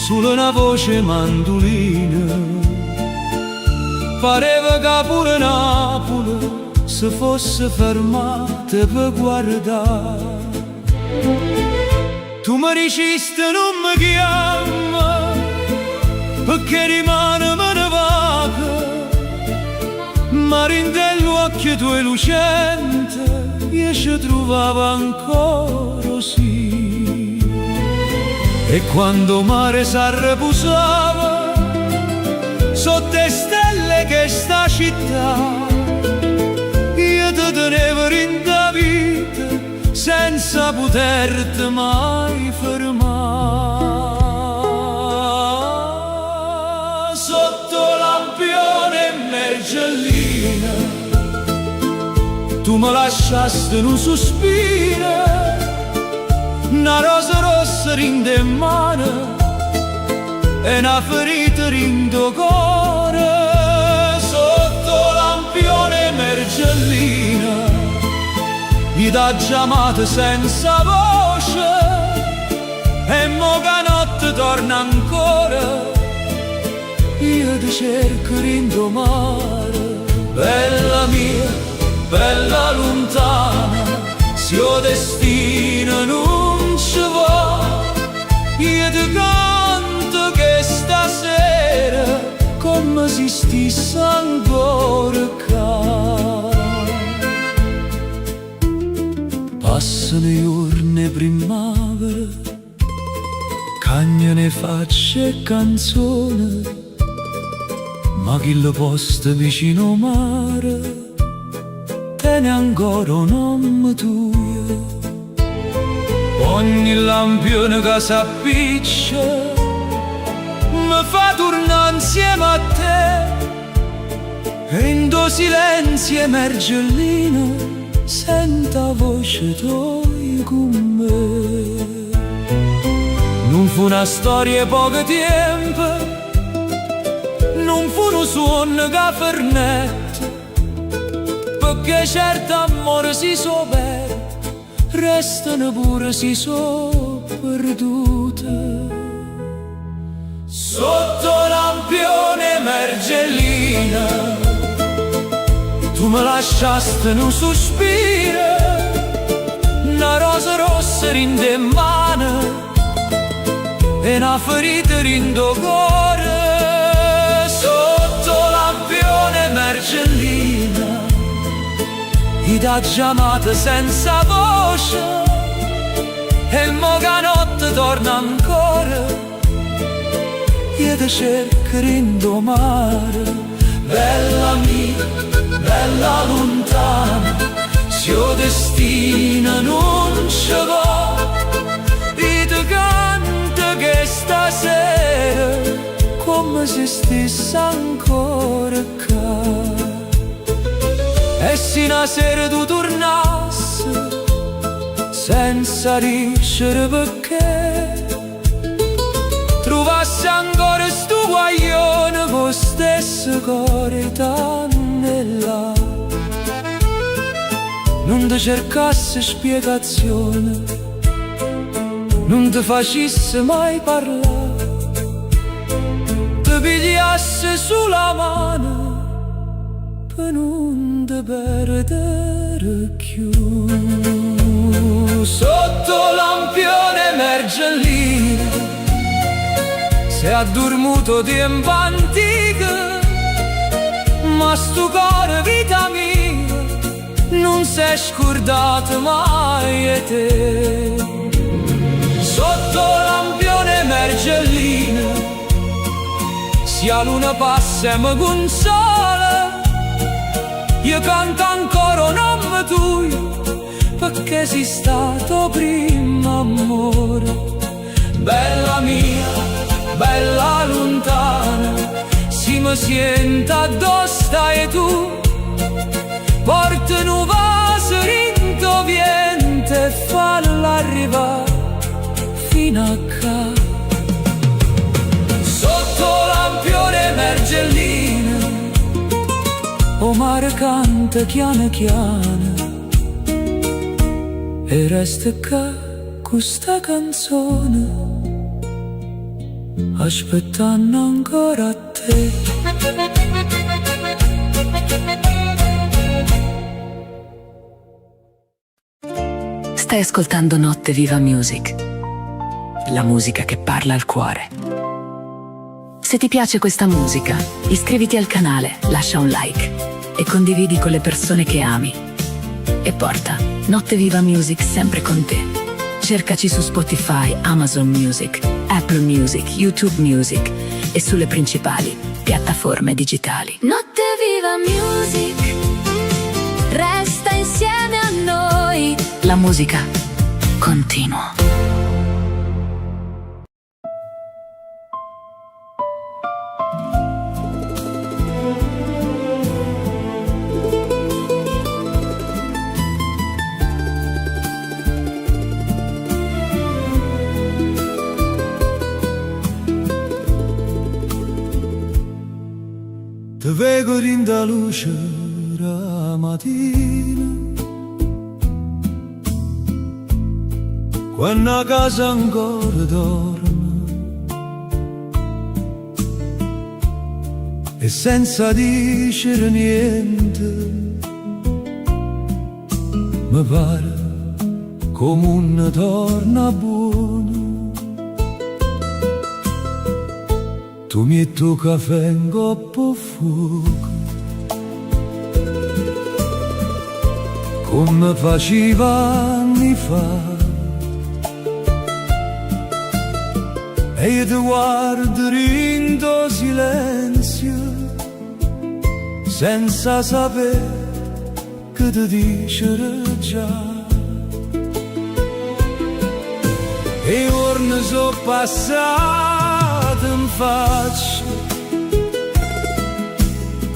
Speaker 4: solo una voce mandolina, pareva che pure Napoli si fosse fermata per guardare. Tu mi dicesti non mi chiama, perché rimane me ne vaga, ma nell'occhio tuoi lucente io ci trovavo ancora sì. E quando mare s'arreposava sotto le stelle che sta città poterti mai fermare. Sotto lampione e mergellina tu mi lasciasti in un sospiro, una rosa rossa rinde in mano e una ferita rinde cuore. Sotto lampione e mergellina mi dà chiamata senza voce e mo che notte torna ancora io ti cerco rindomare. Bella mia, bella lontana, se il destino non ci va, io ti canto che stasera come se stesse ancora qua. Passano i giorni primavera, cagna ne faccia e canzone, ma chi lo posta vicino mare tiene ancora un nome tuo. Ogni lampione che s'appiccia mi fa tornare insieme a te, e in do silenzio mergellina senta voce tua con me. Non fu una storia poco tempo, non fu un suono che fernette, perché certo amore si so bene, restano pure si so perdute. Sotto lampione mergellina tu mi lasciasti in un sospiro, una rosa rossa rinde in mano e una ferita rinde cuore. Sotto lampione mergellina ti dà chiamata senza voce e mo che notte torna ancora io ti cerco rindomare. Bella mia, bella lontana, se il destino non ci va, io ti canto che stasera come se stesse ancora qua. E se una sera tu tornassi senza dicere perché, trovassi ancora sto guaglione con stesso cuore t'anne là, non ti cercasse spiegazione, non ti facesse mai parlare, ti pigliasse sulla mano per non te perdere più. Sotto lampione mergellina sei addormuto tempo antico, ma sto cuore vita mia non si è scordato mai di te. Sotto lampione mergellina sia luna passa e mi consola, io canto ancora un nome tuo perché sei stato prima amore. Bella mia, bella lontana, si mi senta addosso e tu porti un vaso rinto viente e falla arrivare fino a qua. Sotto lampione mergellina o mare canta chiana chiana e resta qua questa canzone aspettando ancora te.
Speaker 2: Stai ascoltando Notte Viva Music, la musica che parla al cuore. Se ti piace questa musica, iscriviti al canale, lascia un like e condividi con le persone che ami. E porta Notte Viva Music sempre con te. Cercaci su Spotify, Amazon Music, Apple Music, YouTube Music e sulle principali piattaforme digitali.
Speaker 3: Notte Viva Music, resta insieme a noi.
Speaker 2: La musica continuo.
Speaker 4: Te vedo in da luce la mattina, quando a casa ancora dorme, e senza dicere niente, mi pare come un torna buono. Tu metti il caffè in coppa fuoco, come faceva anni fa, e io ti guardo in tuo silenzio, senza sapere che ti dicere già. E i giorni sono passati in faccia,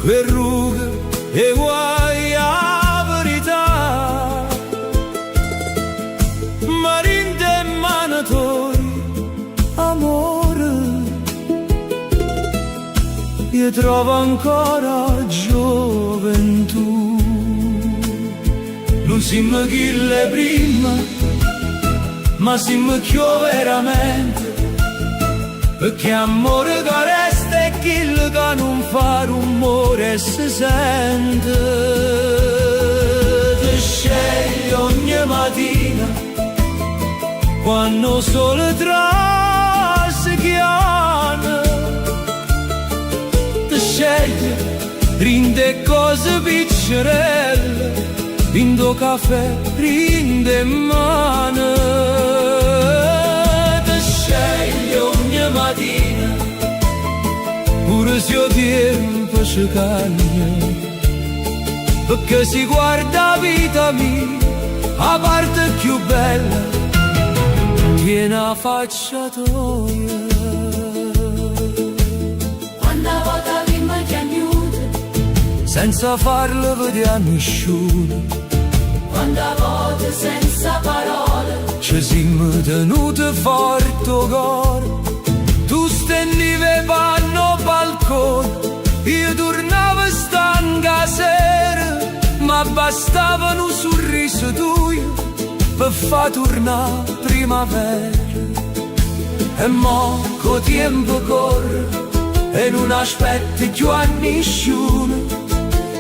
Speaker 4: quel rughe e guai a verità, ma rinde manatori amore, io trovo ancora gioventù. Non siamo chi le prima, ma siamo più veramente, perché amore che resta è quello che non fa rumore e si sente. Ti scegli ogni mattina, quando sole traschiana, ti scegli, rinde cose piccerelle, rindo caffè, rinde mano. Ti scegli ogni mattina, pure se il tempo ci cambia, perché si guarda vita mia, a parte più bella, tiene la faccia tua.
Speaker 3: Quando a volta vi mi chiamate,
Speaker 4: Senza farlo vedere a nessuno,
Speaker 3: quando a volte senza parole,
Speaker 4: ci siamo tenuti forte cuore. Tu stendivi panno balcone, io tornavo stanca sera, ma bastava un sorriso tuo per far tornare primavera. E mo' co tempo corre e non aspetti più a nessuno,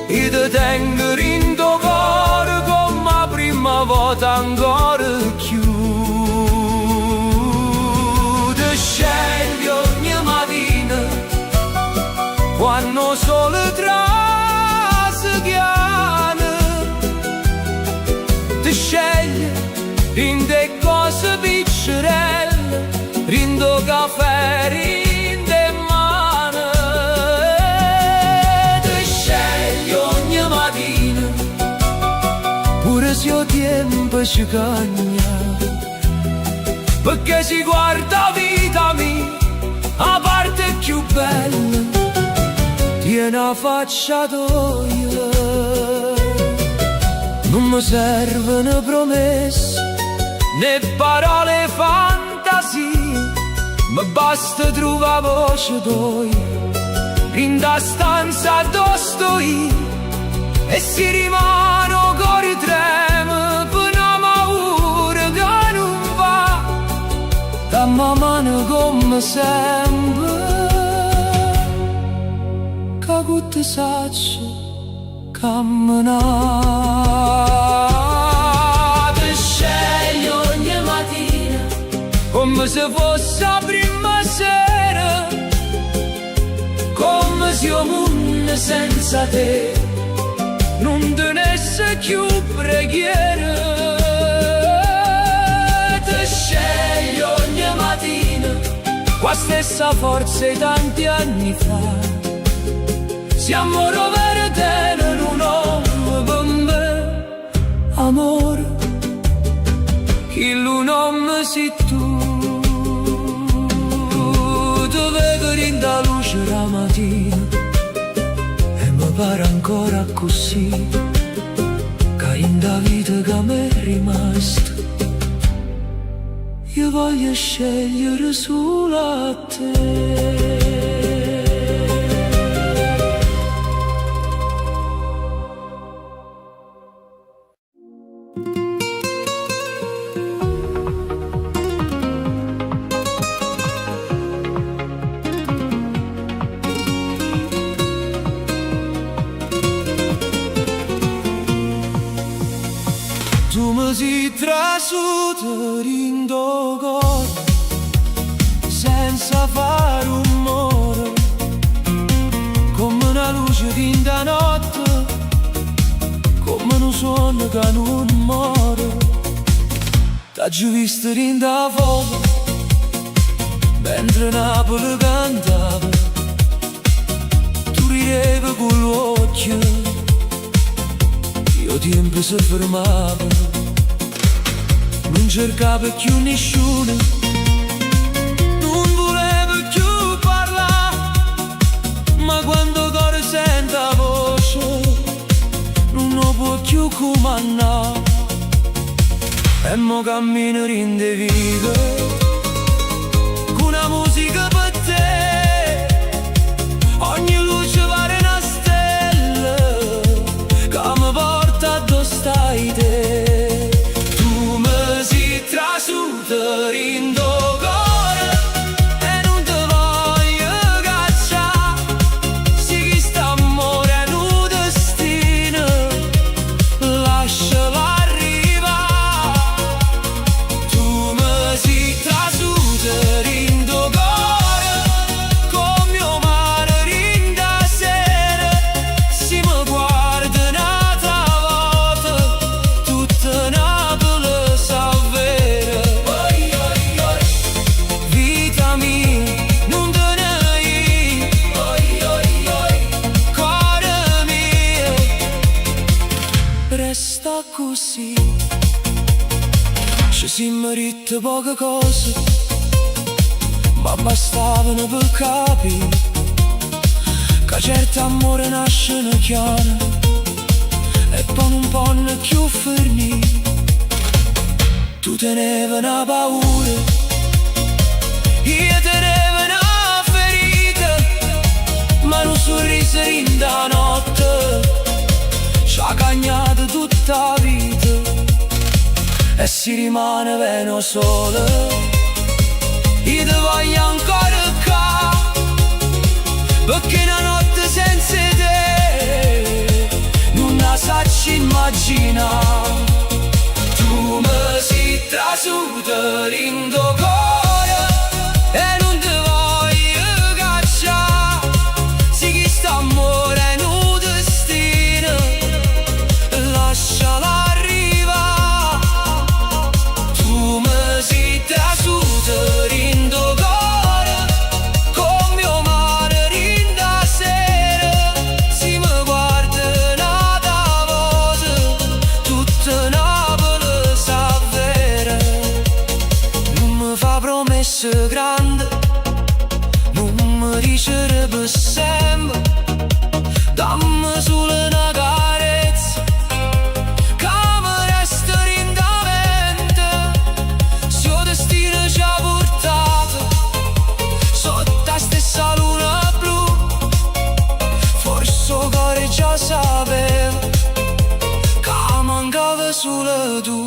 Speaker 4: io ti tengo in tuo cuore come la prima volta ancora più. Ti scegli ogni mattina, quando sole traschiana, ti scegli in te cose piccerelle, rindo caffè, rinde mano. Ti scegli ogni mattina, pure se il tempo ci cagna, perché si guarda vita mia, a parte più bella, tiene la faccia tua. Non mi servono promesse né parole fantasie, ma basta trovare voce tua in da stanza dove sto io, e si rimane cuore trema per una paura che non va da mano come sempre, che tutte sacce camminare. Ti scegli ogni mattina, come se fosse la prima sera, come se il mondo senza te non tenesse più preghiera. Ti scegli ogni mattina, con la stessa forza di tanti anni fa, siamo rovere in un uomo per me, amore, chi lui pare ancora così, che in da vita che mi è rimasta, io voglio scegliere solo a te. Tu mi sei trasuto in cuore senza fare rumore, come una luce di da notte, come un suono che non muore. T'ho visto in da foto mentre Napoli cantava, tu ridevi con l'occhio, io tempo si fermava. Non cercavo più nessuno, non volevo più parlare, ma quando cuore sente la voce non lo può più comandare. E mo cammino in de vita con una musica per te, ogni luce pare una stella che mi porta addosso stai te. In do cuore e non te voglio cacciare, sì che st'amore è un destino, lascialo arrivare. Tu mi sei trasuto in do cuore come mio mare in da sera, si mi guarda un'altra volta tutta Napoli sa vera. Resta così, ci si merita poche cose, ma bastavano per capire che certo amore nasce una chiara e poi non può più finire. Tu tenevi una paura, io tenevo una ferita, ma un sorriso in da notte ci ha cagnato tutta la vita e si rimane meno solo. Io ti voglio ancora qua, perché una notte senza te non la sacci immaginare. Tu mi sei trasuto in tuo cuore e non ti voglio cacciare, sì che st'amore è un destino, lascialo arrivare. Tu mi sei trasuto in tuo cuore come mio mare in da sera, si mi guarda un'altra volta tutta Napoli sa vera. Non mi fa promesse grandi, non mi dice per sempre, dammi solo una carezza che mi resta in da mente. Se il destino ci ha portato sotto la stessa luna blu, forse il cuore già sapeva che mancava solo tu.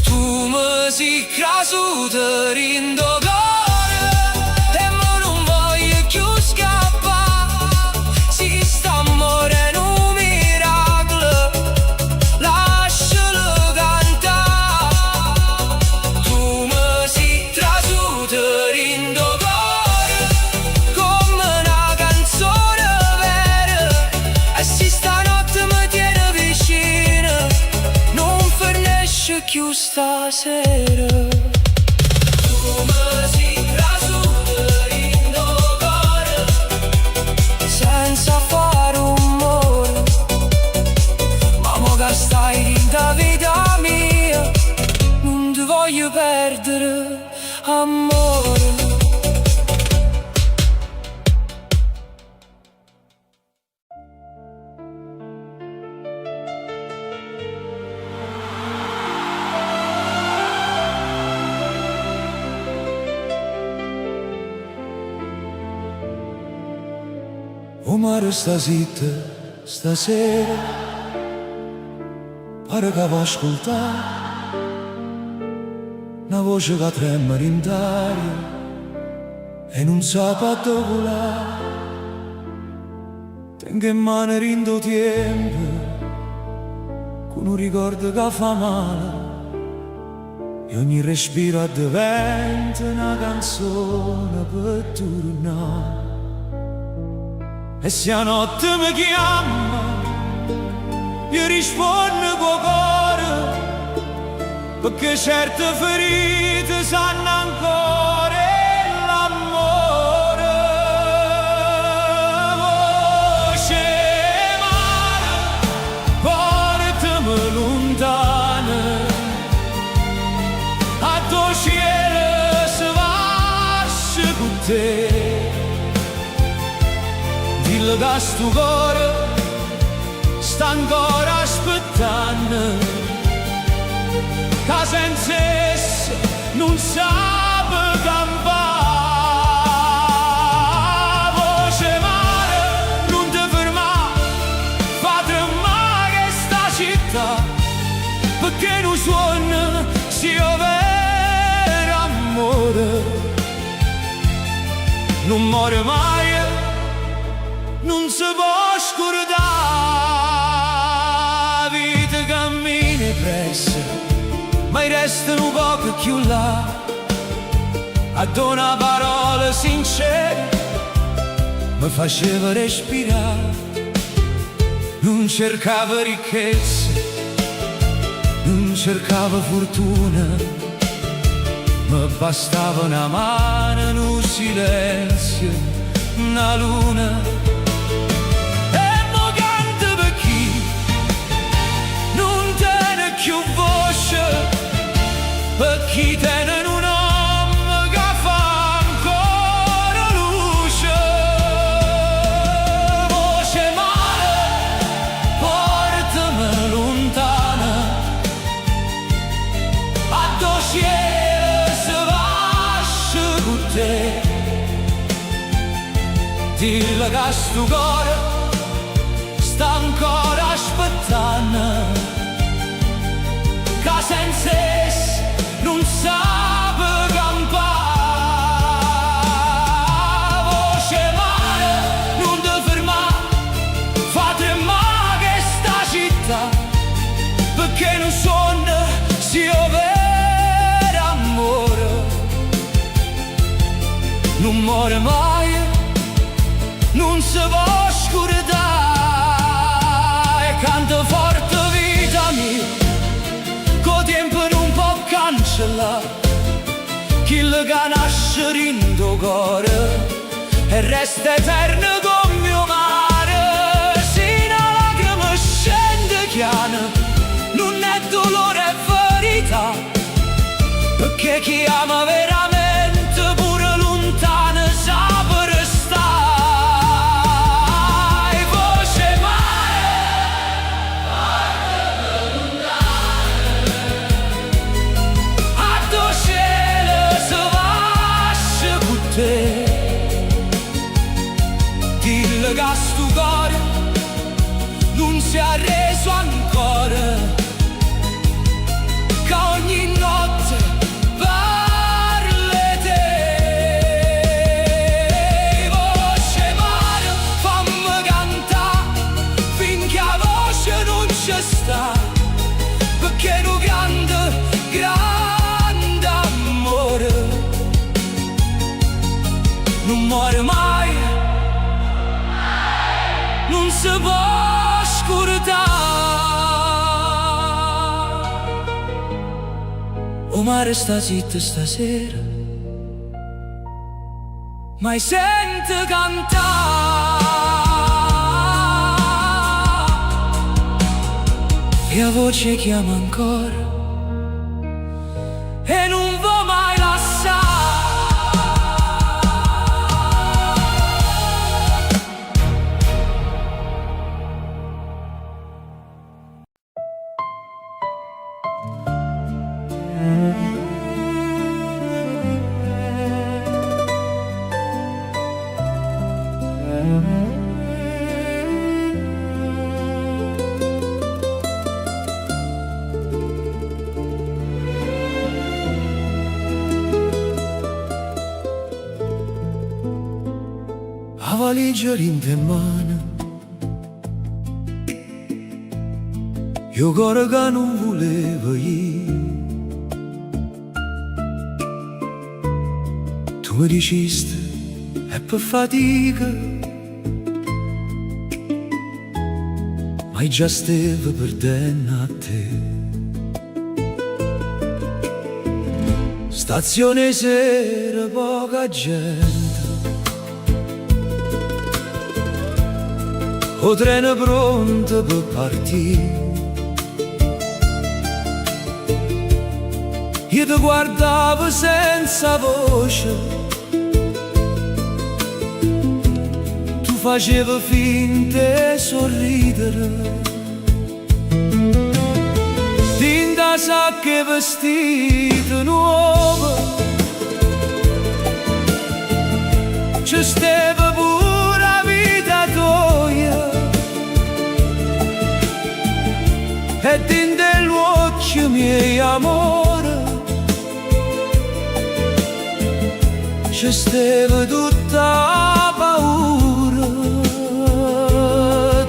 Speaker 4: Tu mi sei trasuto in tuo cuore e mo non voglio più scappare, sì che st'amore è un miracolo, lascialo cantare. Tu mi sei trasuto in tuo cuore come una canzone vera, e se stanotte mi tiene vicino non finisce più stasera. Tu mi sei trasuto in tuo cuore senza fare rumore, ma mo che stai in da vita mia non ti voglio perdere, amore.
Speaker 1: O mare sta zitta stasera, pare che va ascoltare una voce che trema in d'aria e non sa dove volare. Tengo in mano rindo tempo con un ricordo che fa male e ogni respiro diventa una canzone per tornare. E se la notte mi chiama io rispondo con cuore, perché certe ferite sanno ancora l'amore. Voce mare, portami lontano, a tuo cielo se vasce con te. Dillo che sto cuore sta ancora aspettando, che senza esso non sa campare. Voce mare, non ti fermare, fa tremare questa città, perché non suona sia vero amore. Non muore mai, non si può scordare. Vita cammina presso, ma restano un poco più là. Ad una parola sincera mi faceva respirare. Non cercavo ricchezza, non cercavo fortuna, mi bastava una mano, un silenzio, una luna. Più voce per chi tiene un uomo che fa ancora luce. Voce mare, portami lontana, a tuo cielo se vasce con te. Dillo che sto cuore sta ancora aspettando, che senza esso non sa campare. Voce mare, non ti fermare, fa tremare questa città, perché non suona sia vero amore. Non muore mai, non si può scordare, e canta forte vita mia, col tempo non può cancellare, chi che nasce in tuo cuore e resta eterno come mio mare. Se una lacrima scende chiana, non è dolore, è verità, perché chi ama veramente pure lontano sa per stare. Voce mare, a tuo cielo se vasce con te. Dillo che sto cuore non si è arreso ancora, che ogni notte parli te. Voce mare, fammi cantare finché la voce non ci sta, perché è un grande, grande amore non muore mai, non si può scordare. O mare sta zitto stasera, ma sente cantare, e la voce chiama ancora e non va mai lasciare. valigia in mano, io cuore che non volevo io. Tu mi dicesti è per fatica, ma già stavo perdendo a te. Stazione sera, poca gente, o treno pronto per partire. Io ti guardavo senza voce, tu facevi finta di sorridere. Tinta sacche vestito nuovo, ci stava pure la vita tua, e tinta gli occhi miei amore, ci stava tutta la paura.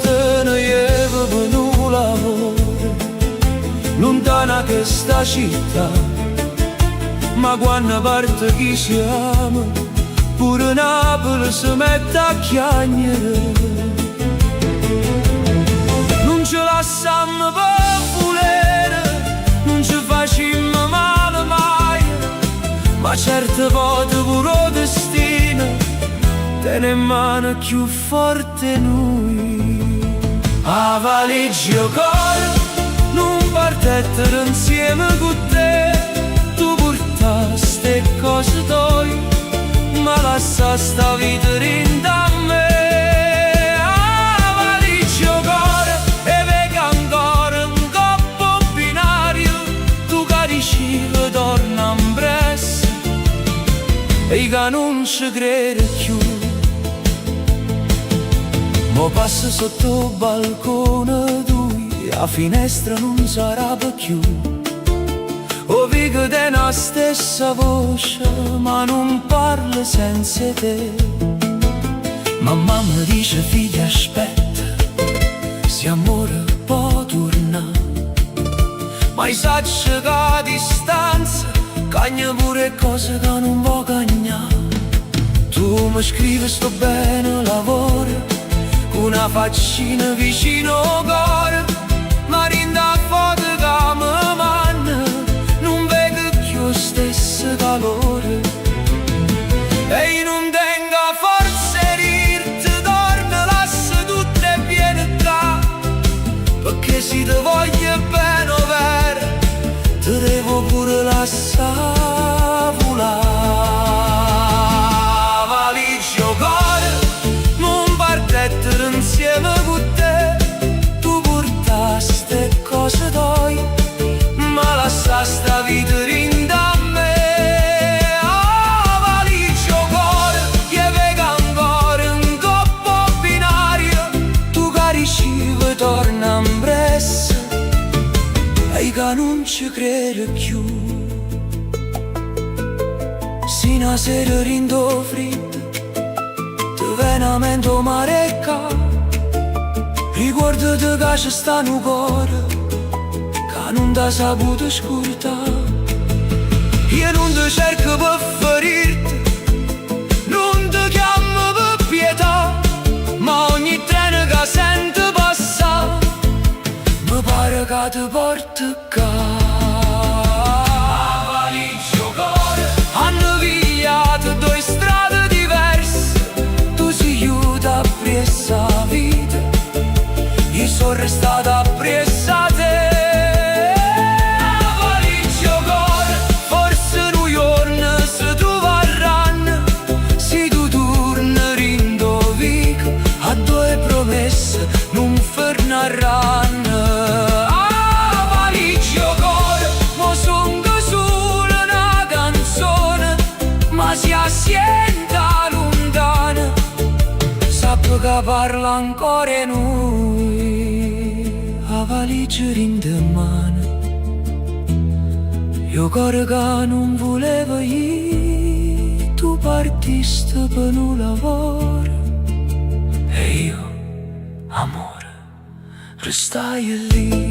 Speaker 1: Te ne avevo venuto lavoro lontana che sta città, ma quando parte chi siamo, pure Napoli si mette a chiagnere. Non ci lasciamo per volere, non ci facciamo male mai, ma certe volte pure il destino tiene in mano più forte noi. A valigia cuore non partettero insieme con te, tu portasti le cose tue, ma lascia sta vita rinda a me. A valigia cuore e vega ancora un coppo binario, tu carici torna in presso e che non ci crede più. Mo passa sotto il balcone tu, a finestra non sarà più. O vivo della stessa voce, ma non parlo senza te. Mamma mi dice figlia aspetta, se amore può tornare, ma i sacci che a distanza cagna pure cose che non può cagnare. Tu mi scrivi sto bene lavoro, con una faccina vicino al cuore, ma rinda foto che mi manna, non vedo più lo stesso calore. E io non tengo forza di dirti torna, lascia tutte piene tra, perché se ti voglio bene vero, ti devo pure lasciare volare. Valigia cuore, non partettero insieme con te, tu portasti le cose tue, ma lascia sta vita rinda a me. A valigia cuore, che vega ancora un coppo binario, tu carici torna in presso e che non ci crede più. Si una sera rindo fredda, ti venamente marecca, riguardati che ci sta un cuore che non ti saputo scordare. Io non ti cerco per ferirti, non ti chiamo per pietà, ma ogni treno che sento passare mi pare che ti porti qua. A valigia cuore, hanno pigliato due strade diverse, tu si chiude appresso la vita, io sono restata appresso a te. A valigia cuore, forse un giorno se tu varranno, se tu torni rindovico, a due promesse non ferneranno. A valigia cuore, mo son solo una canzone, ma si assienta lontana, sappia che parla ancora noi. A valigia in mano, io cuore che non volevo io, tu partiste per un lavoro,
Speaker 4: restai lì.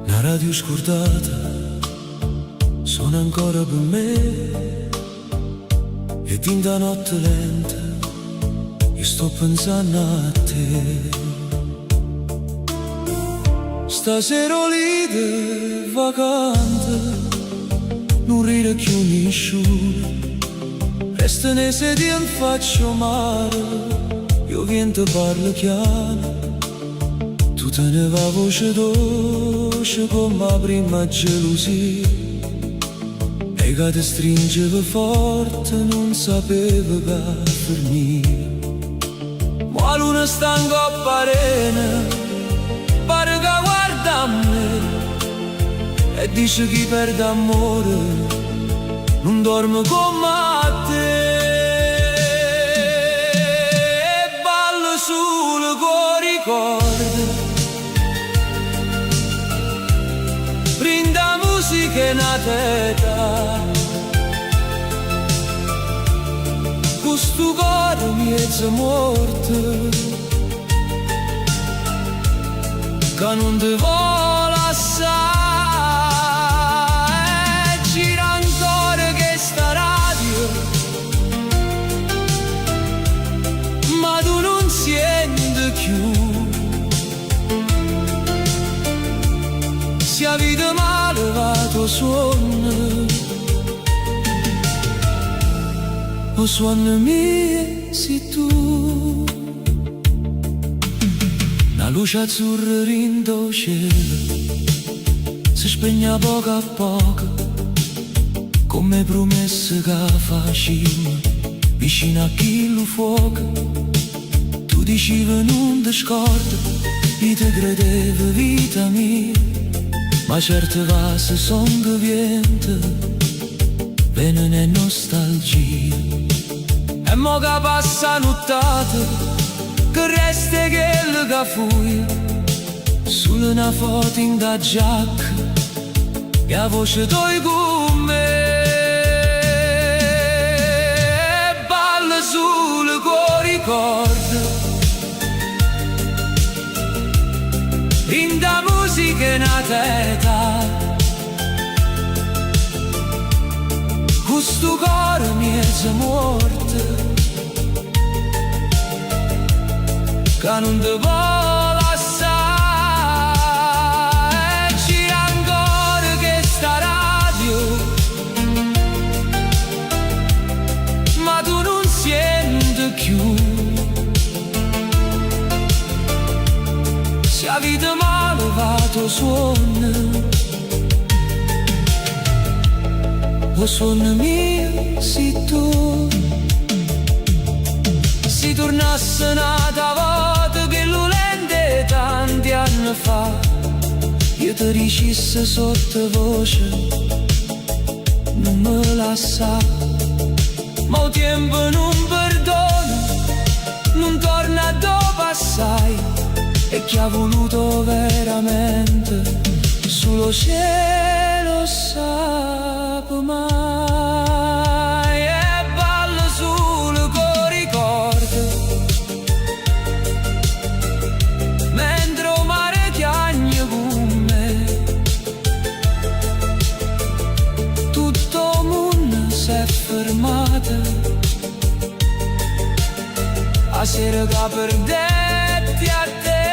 Speaker 1: La radio scordata suona ancora per me, e in da notte lenta io sto pensando a te. Stasera lì vacante, non ride più nessuno, resta nei sedie in faccio mare, io viento parlo chiaro. Tu te ne va voce dolce come la prima gelosia, e che ti stringeva forte non sapeva che finire. Ma la luna sta in coppa arena, pare che guarda a me e dice chi perde amore non dorme come te. E ballo sul cuore ricorda, brinda musica in testa, questo cuore mezzo morto che non ti vuole assai. Gira ancora questa radio, ma tu non senti più. Se la vita male va tuo suono, o suono mio sei tu. La luce azzurra rindo cielo si spegne a poco, come promesse che facciamo vicino a chi lo fuoco. Tu dicevi non ti scordi, io ti credevo vita mia, ma certe vase son che viento, veneno e nostalgia. E mo che passa nottata, che resta quello che fui, solo una foto in da giacca e la voce tuoi con me. Balla sul cuore ricorda, in da musica in testa, questo cuore mezzo morto che non ti vuole assai. Gira ancora questa radio, ma tu non senti più. Se la vita male va tuo suono, o suono mio sei tu. Si tornasse nata volta che lo lente tanti anni fa, io ti dicessi sottovoce non me la sa. Ma il tempo non perdona, non torna dopo assai, e chi ha voluto veramente solo cielo sa mai. E ballo sul cuore ricorda, mentre il mare chiagna con me, tutto il mondo si è fermato a sera che perdetti a te.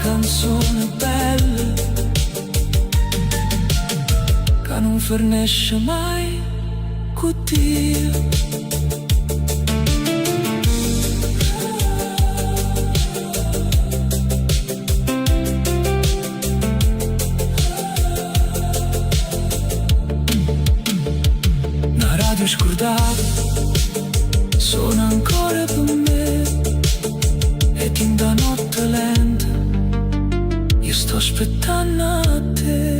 Speaker 1: Canzone bella che non finisce mai con Dio.
Speaker 4: passate sono ancora per me, ed in da notte lenta io sto aspettando a te.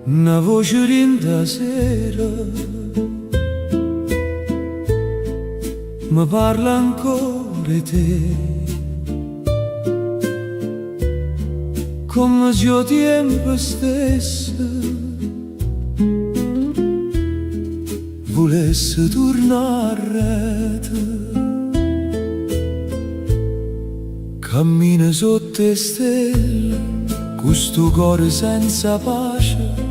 Speaker 4: Una voce linda sera mi parla ancora di te, come se il tempo stesso volesse tornare. Cammina sotto le stelle, questo cuore senza pace.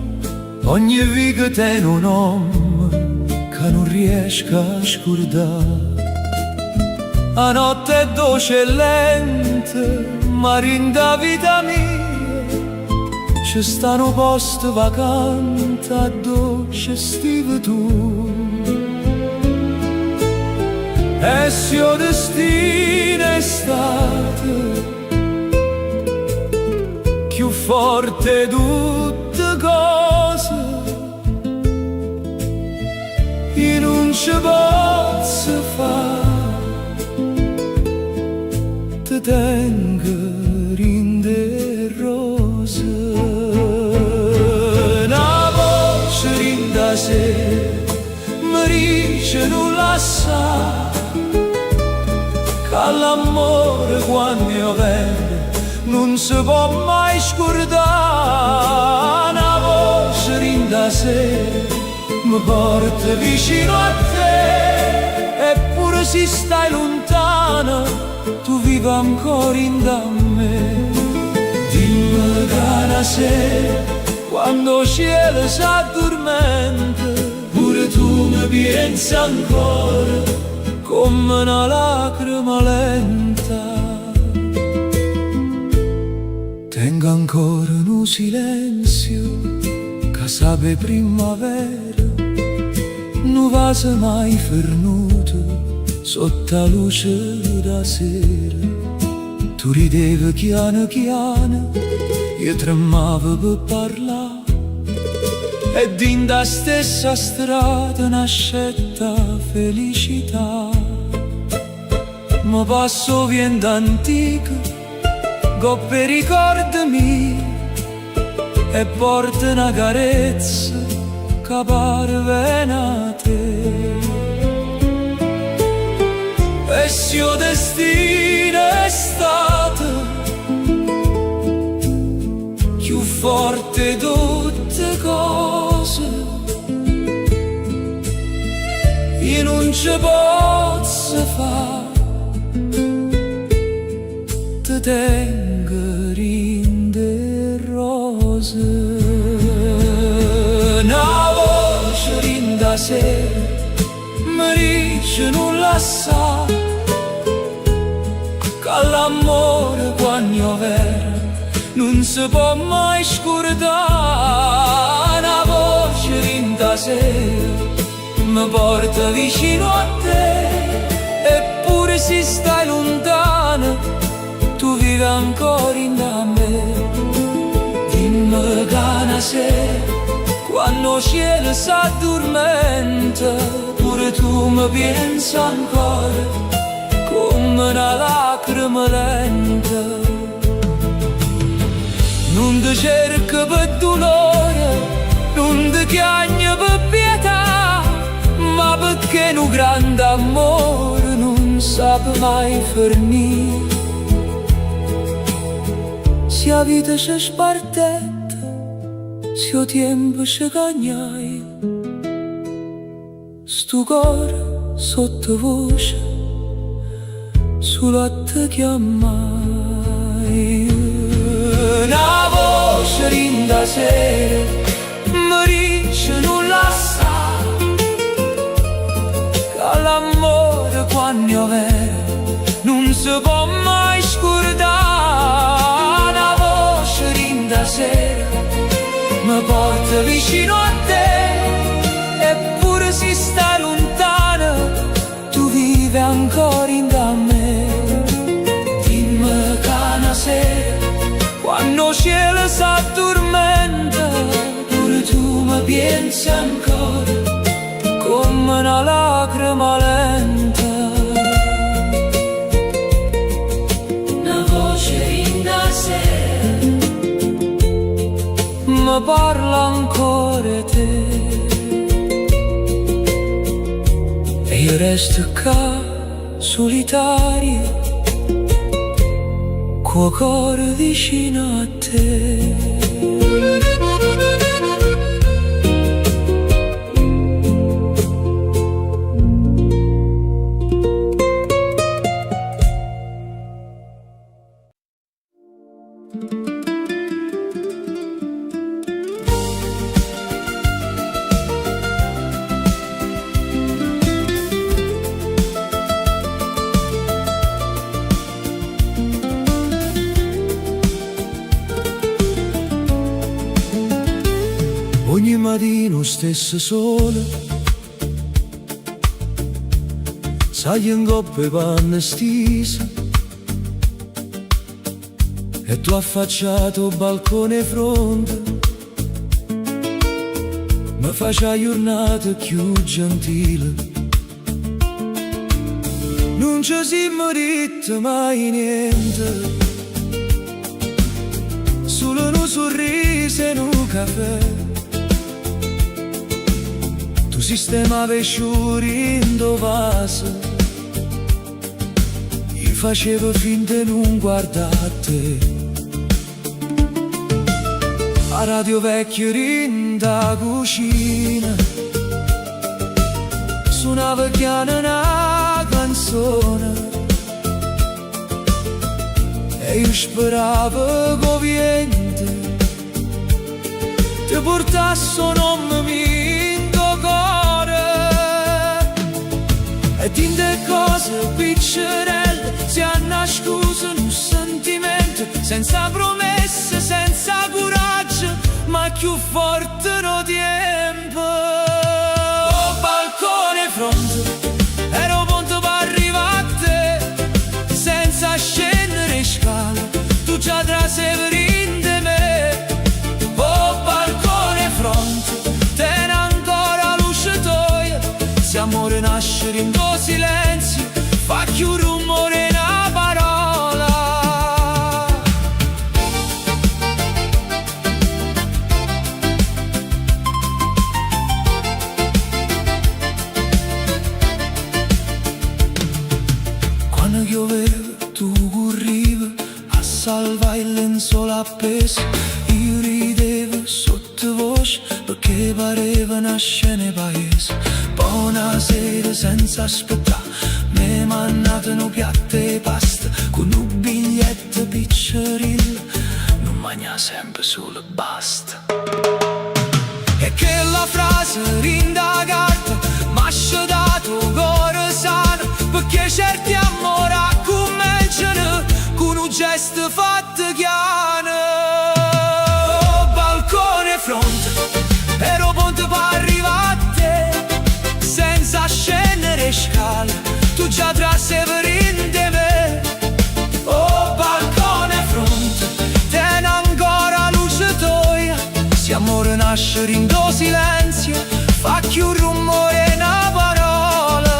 Speaker 4: Ogni vita tiene un nome che non riesco a scordare. La notte è dolce e lenta, ma rinda vita mia. C'è stanno posti vacanti a dolce stive tu. E se il destino è stato più forte di tutte cose, io non ci posso fare, ti tengo in de rose. Una voce in da sé mi dice non la sa, che l'amore quando io vede non si può mai scordare. Una voce in da sé mi porta vicino a te, eppure se stai lontana tu vivi ancora in da me. Dimmi che una sera quando il cielo si addormenta pure tu mi pensi ancora come una lacrima lenta. Tengo ancora un silenzio che sape primavera, non va mai fernuto sotto la luce da sera. Tu ridevi piano piano, io tremavo per parlare, ed in da stessa strada nascetta felicità. Ma passo vien d'antico, coppe ricordi miei, e porta una carezza che parve a te. E se il destino è stato più forte di tutte cose, io non ci posso fare, ti tengo in de rose. Una voce in da sé mi dice non la sa, che l'amore quando io vera non si può mai scordare. Una voce in da sé mi porta vicino a te, eppure se stai lontana tu vivi ancora in da me. Dimmi che una sera quando il cielo si addormenta pure tu mi pensi ancora come una lacrima lenta. Non ti cerco per dolore, non ti chiagno per pietà, ma perché un grande amore non sape mai finire. Se la vita ci spartetta, se il tempo ci cagnai, sto cuore sottovoce solo a te chiamai. Una voce in da sera mi dice non la sa, che l'amore quando vicino a te, eppure si sta lontana, tu vivi ancora in da me. Dimmi che una sera, quando il cielo s'addormenta, pure tu mi pensi ancora, come una lacrima lenta.
Speaker 3: Una voce in da sera
Speaker 4: mi parla ancora te, e io resto qua solitaria, col cuore vicino a te.
Speaker 1: Ogni mattino stesso sole, sai in coppe panne stise, e tu affacciato balcone fronte, mi faccia giornata più gentile. Non ci si merita mai niente, solo un sorriso e un caffè. Tu sistemavi sciuri in do vaso, io facevo finta di non guardare. A radio vecchio in da cucina suonava piano una canzone, e io speravo che vento ti portasse un nome mio cuore. E tinte cose piccerelle si annascono un sentimento, senza promesse, senza coraggio, ma più forte no tempo. Oh, balcone fronte, ero pronto per arrivare a te, senza scendere in scala, tu già trasevi in de me. Oh, balcone fronte, ten ancora luce tua, se amore nasce in tuo silenzio, fa più rumore una parola. Quando pioveva tu corrivi a salvare il lenzuolo appeso, io ridevo sottovoce perché pareva una scena paese. Poi una sera senza aspettare mi mannatano piatte e pasta con un biglietto piccerino, non mangia sempre solo basta. E che la frase rinda carta m'ha dato cuore sano, perché certi amori cominciano con un gesto fatto chiaro. Oh, balcone fronte, ero pronto per arrivare a te, senza scendere scala, tu già trasevi in de me. Oh, balcone fronte, ten ancora luce tua, se amore nasce in do silenzio, fa più rumore una parola.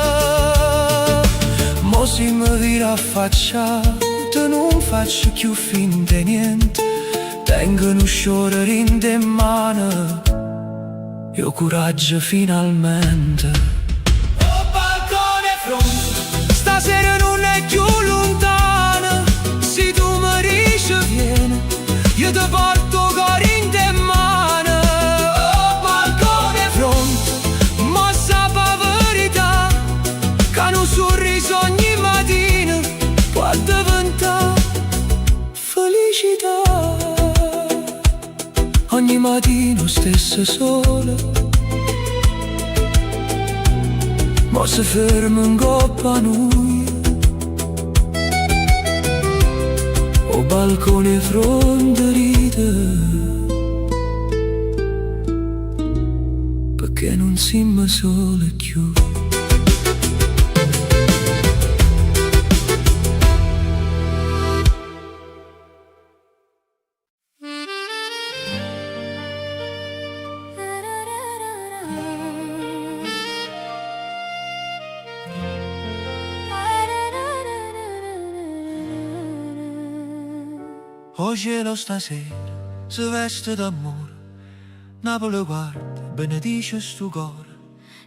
Speaker 1: Mo si mi vira affacciato, non faccio più finta niente, tengo un sciore in de mano, io coraggio finalmente. Oh, balcone fronte, stasera non è più lontana, se tu mi dici vieni, io ti porto cuore in te mano. Oh, balcone fronte, ma sa pa verità, che un sorriso ogni mattina può diventare felicità. Ogni mattino stesso sole, ma si ferma in coppa a noi. O balcone fronte ride,
Speaker 4: prima sole chiude.
Speaker 1: O cielo stasera si veste d'amore, Napoli guarda, benedice sto cuore.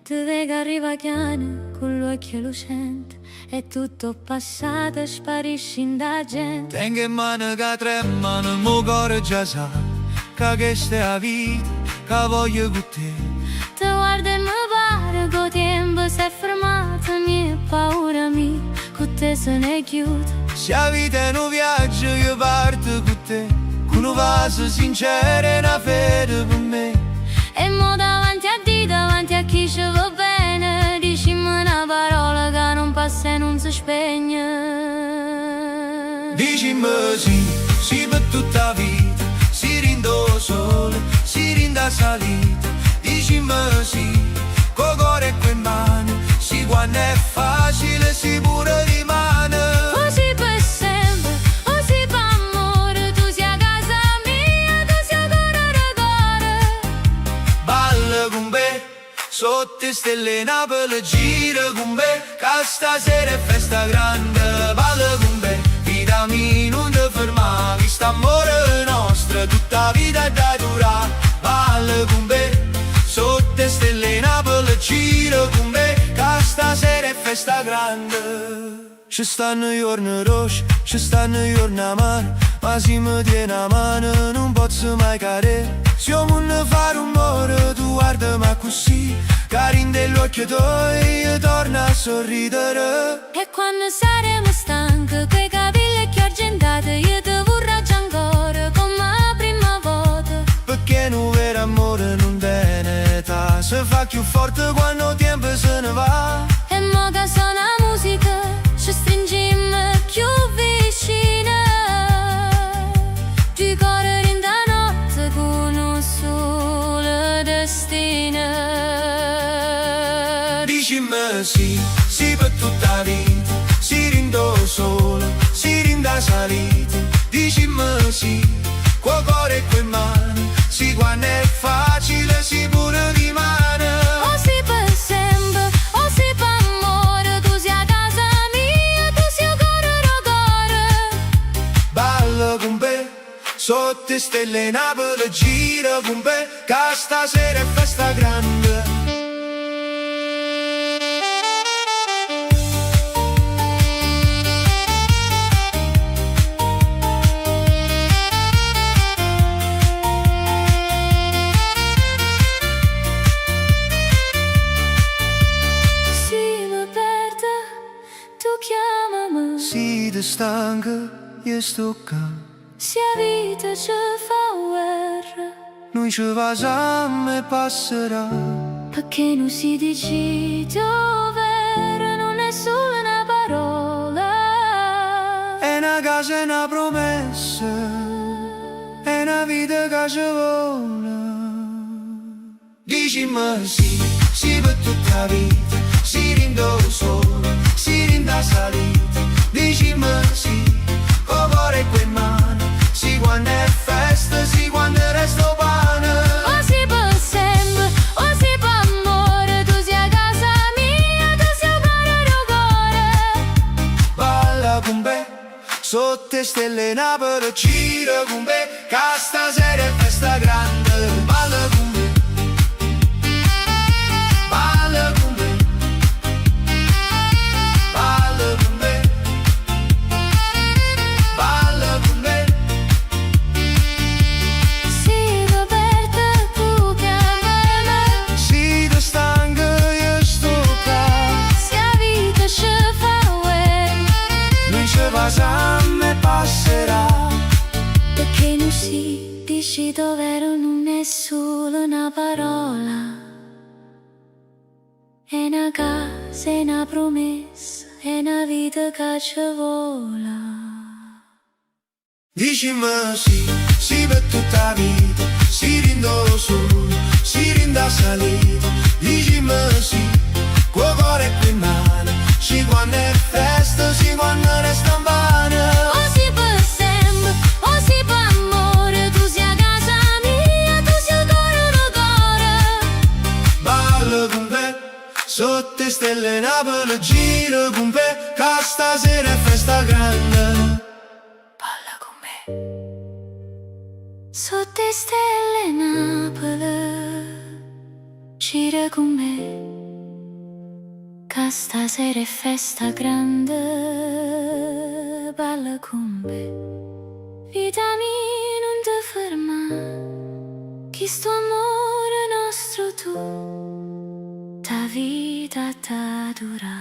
Speaker 5: Ti vedo arriva chiana con l'occhio lucente e tutto passato sparisci in da gente.
Speaker 1: Tengo in mano che tremano, il mio cuore già sa che questa è la vita, che voglio con te.
Speaker 5: Ti guardo e mi pare che il tempo si è fermato, mia paura mia, con te se ne chiude.
Speaker 1: Se la vita è un viaggio io parto con te, con un vaso sincero e una fede per me.
Speaker 5: E mo davanti a te, davanti a chi ci va bene, dicimi una parola che non passa e non si spegne.
Speaker 1: Dicimi sì, sì per tutta la vita, si rindo sole, si rinda salita. Dicimi sì, col cuore e coi mani, sì quando è facile, si pure rimane.
Speaker 5: Così per sempre, così per amore, tu sia casa mia, tu sia cuore da cuore.
Speaker 1: Balla con me, sotto stelle Napoli gira con me, che stasera è festa grande. Balla con me, vita mia non ti fermare, questo amore nostro tutta la vita è da durare. Balla con me, sotto stelle Napoli gira con me, che stasera è festa grande. Ci stanno giorni rosso, ci stanno giorni amari, ma se mi tieni a mano non posso mai cadere. Se io non fa rumore tu guardami così, che rinde gli occhi tuoi e torna a sorridere.
Speaker 5: E quando saremo stanchi, quei capelli che argentati, io ti vorrò già ancora come la prima volta.
Speaker 1: Perché un vero amore non tiene età, si fa più forte quando il tempo se ne va.
Speaker 5: E mo che suona musica, ci stringiamo più vicine. Di cuore in da notte con un solo destino.
Speaker 1: Dicimi sì, sì per tutta la vita, si rindo sole, si rinda salita. Dicimi sì, col cuore e coi mani, sì quando è facile, si pure rimane.
Speaker 5: O sì per sempre, o sì per amore, tu sia casa mia, tu sia cuore da cuore.
Speaker 1: Balla con me, sotto stelle Napoli gira con me, che stasera è festa grande. Si ti stanca, io sto qua.
Speaker 5: Se la vita ci fa guerra,
Speaker 1: Noi ci facciamo e passerà.
Speaker 5: perché non si decide ovvero, non è solo una parola.
Speaker 1: È una casa e una promessa, è una vita che ci vola. Dicimi sì, sì per tutta la vita, si rindo sole, si rinda salita. Dicimi sì, col cuore e coi mani, sì quando è festa, sì quando resto pane.
Speaker 5: O sì per sempre, o sì per amore, tu sia casa mia, tu sia cuore da cuore.
Speaker 1: Balla con me, sotto stelle Napoli gira con me, che stasera è festa grande. Balla con me, balla con me, balla con me, balla con me.
Speaker 5: Si ti perdi tu chiamami,
Speaker 1: Si ti stanca io sto qua.
Speaker 5: se la vita ci fa guerra,
Speaker 1: Noi ci facciamo e passerà.
Speaker 5: perché non si decide ovvero, non è solo una parola. È una casa, è una promessa, è una vita che ci vola.
Speaker 1: Dicimi sì, sì per tutta la vita, si rindo sole, si rinda salita. dicimi sì, cuore cuore qui in mano, ci quando è festa, ci quando resta in vano.
Speaker 5: O si per sempre, o si per amore, tu sia casa mia, tu sia cuore.
Speaker 1: Ballo con me, sotto le stelle Napoli, giro con me, che stasera è festa grande.
Speaker 2: Balla con me.
Speaker 5: Sotto le stelle Napoli, gira con me, che stasera è festa grande. Balla con me, vita mia non ti ferma, che sto amore nostro tu, ta vita ta dura.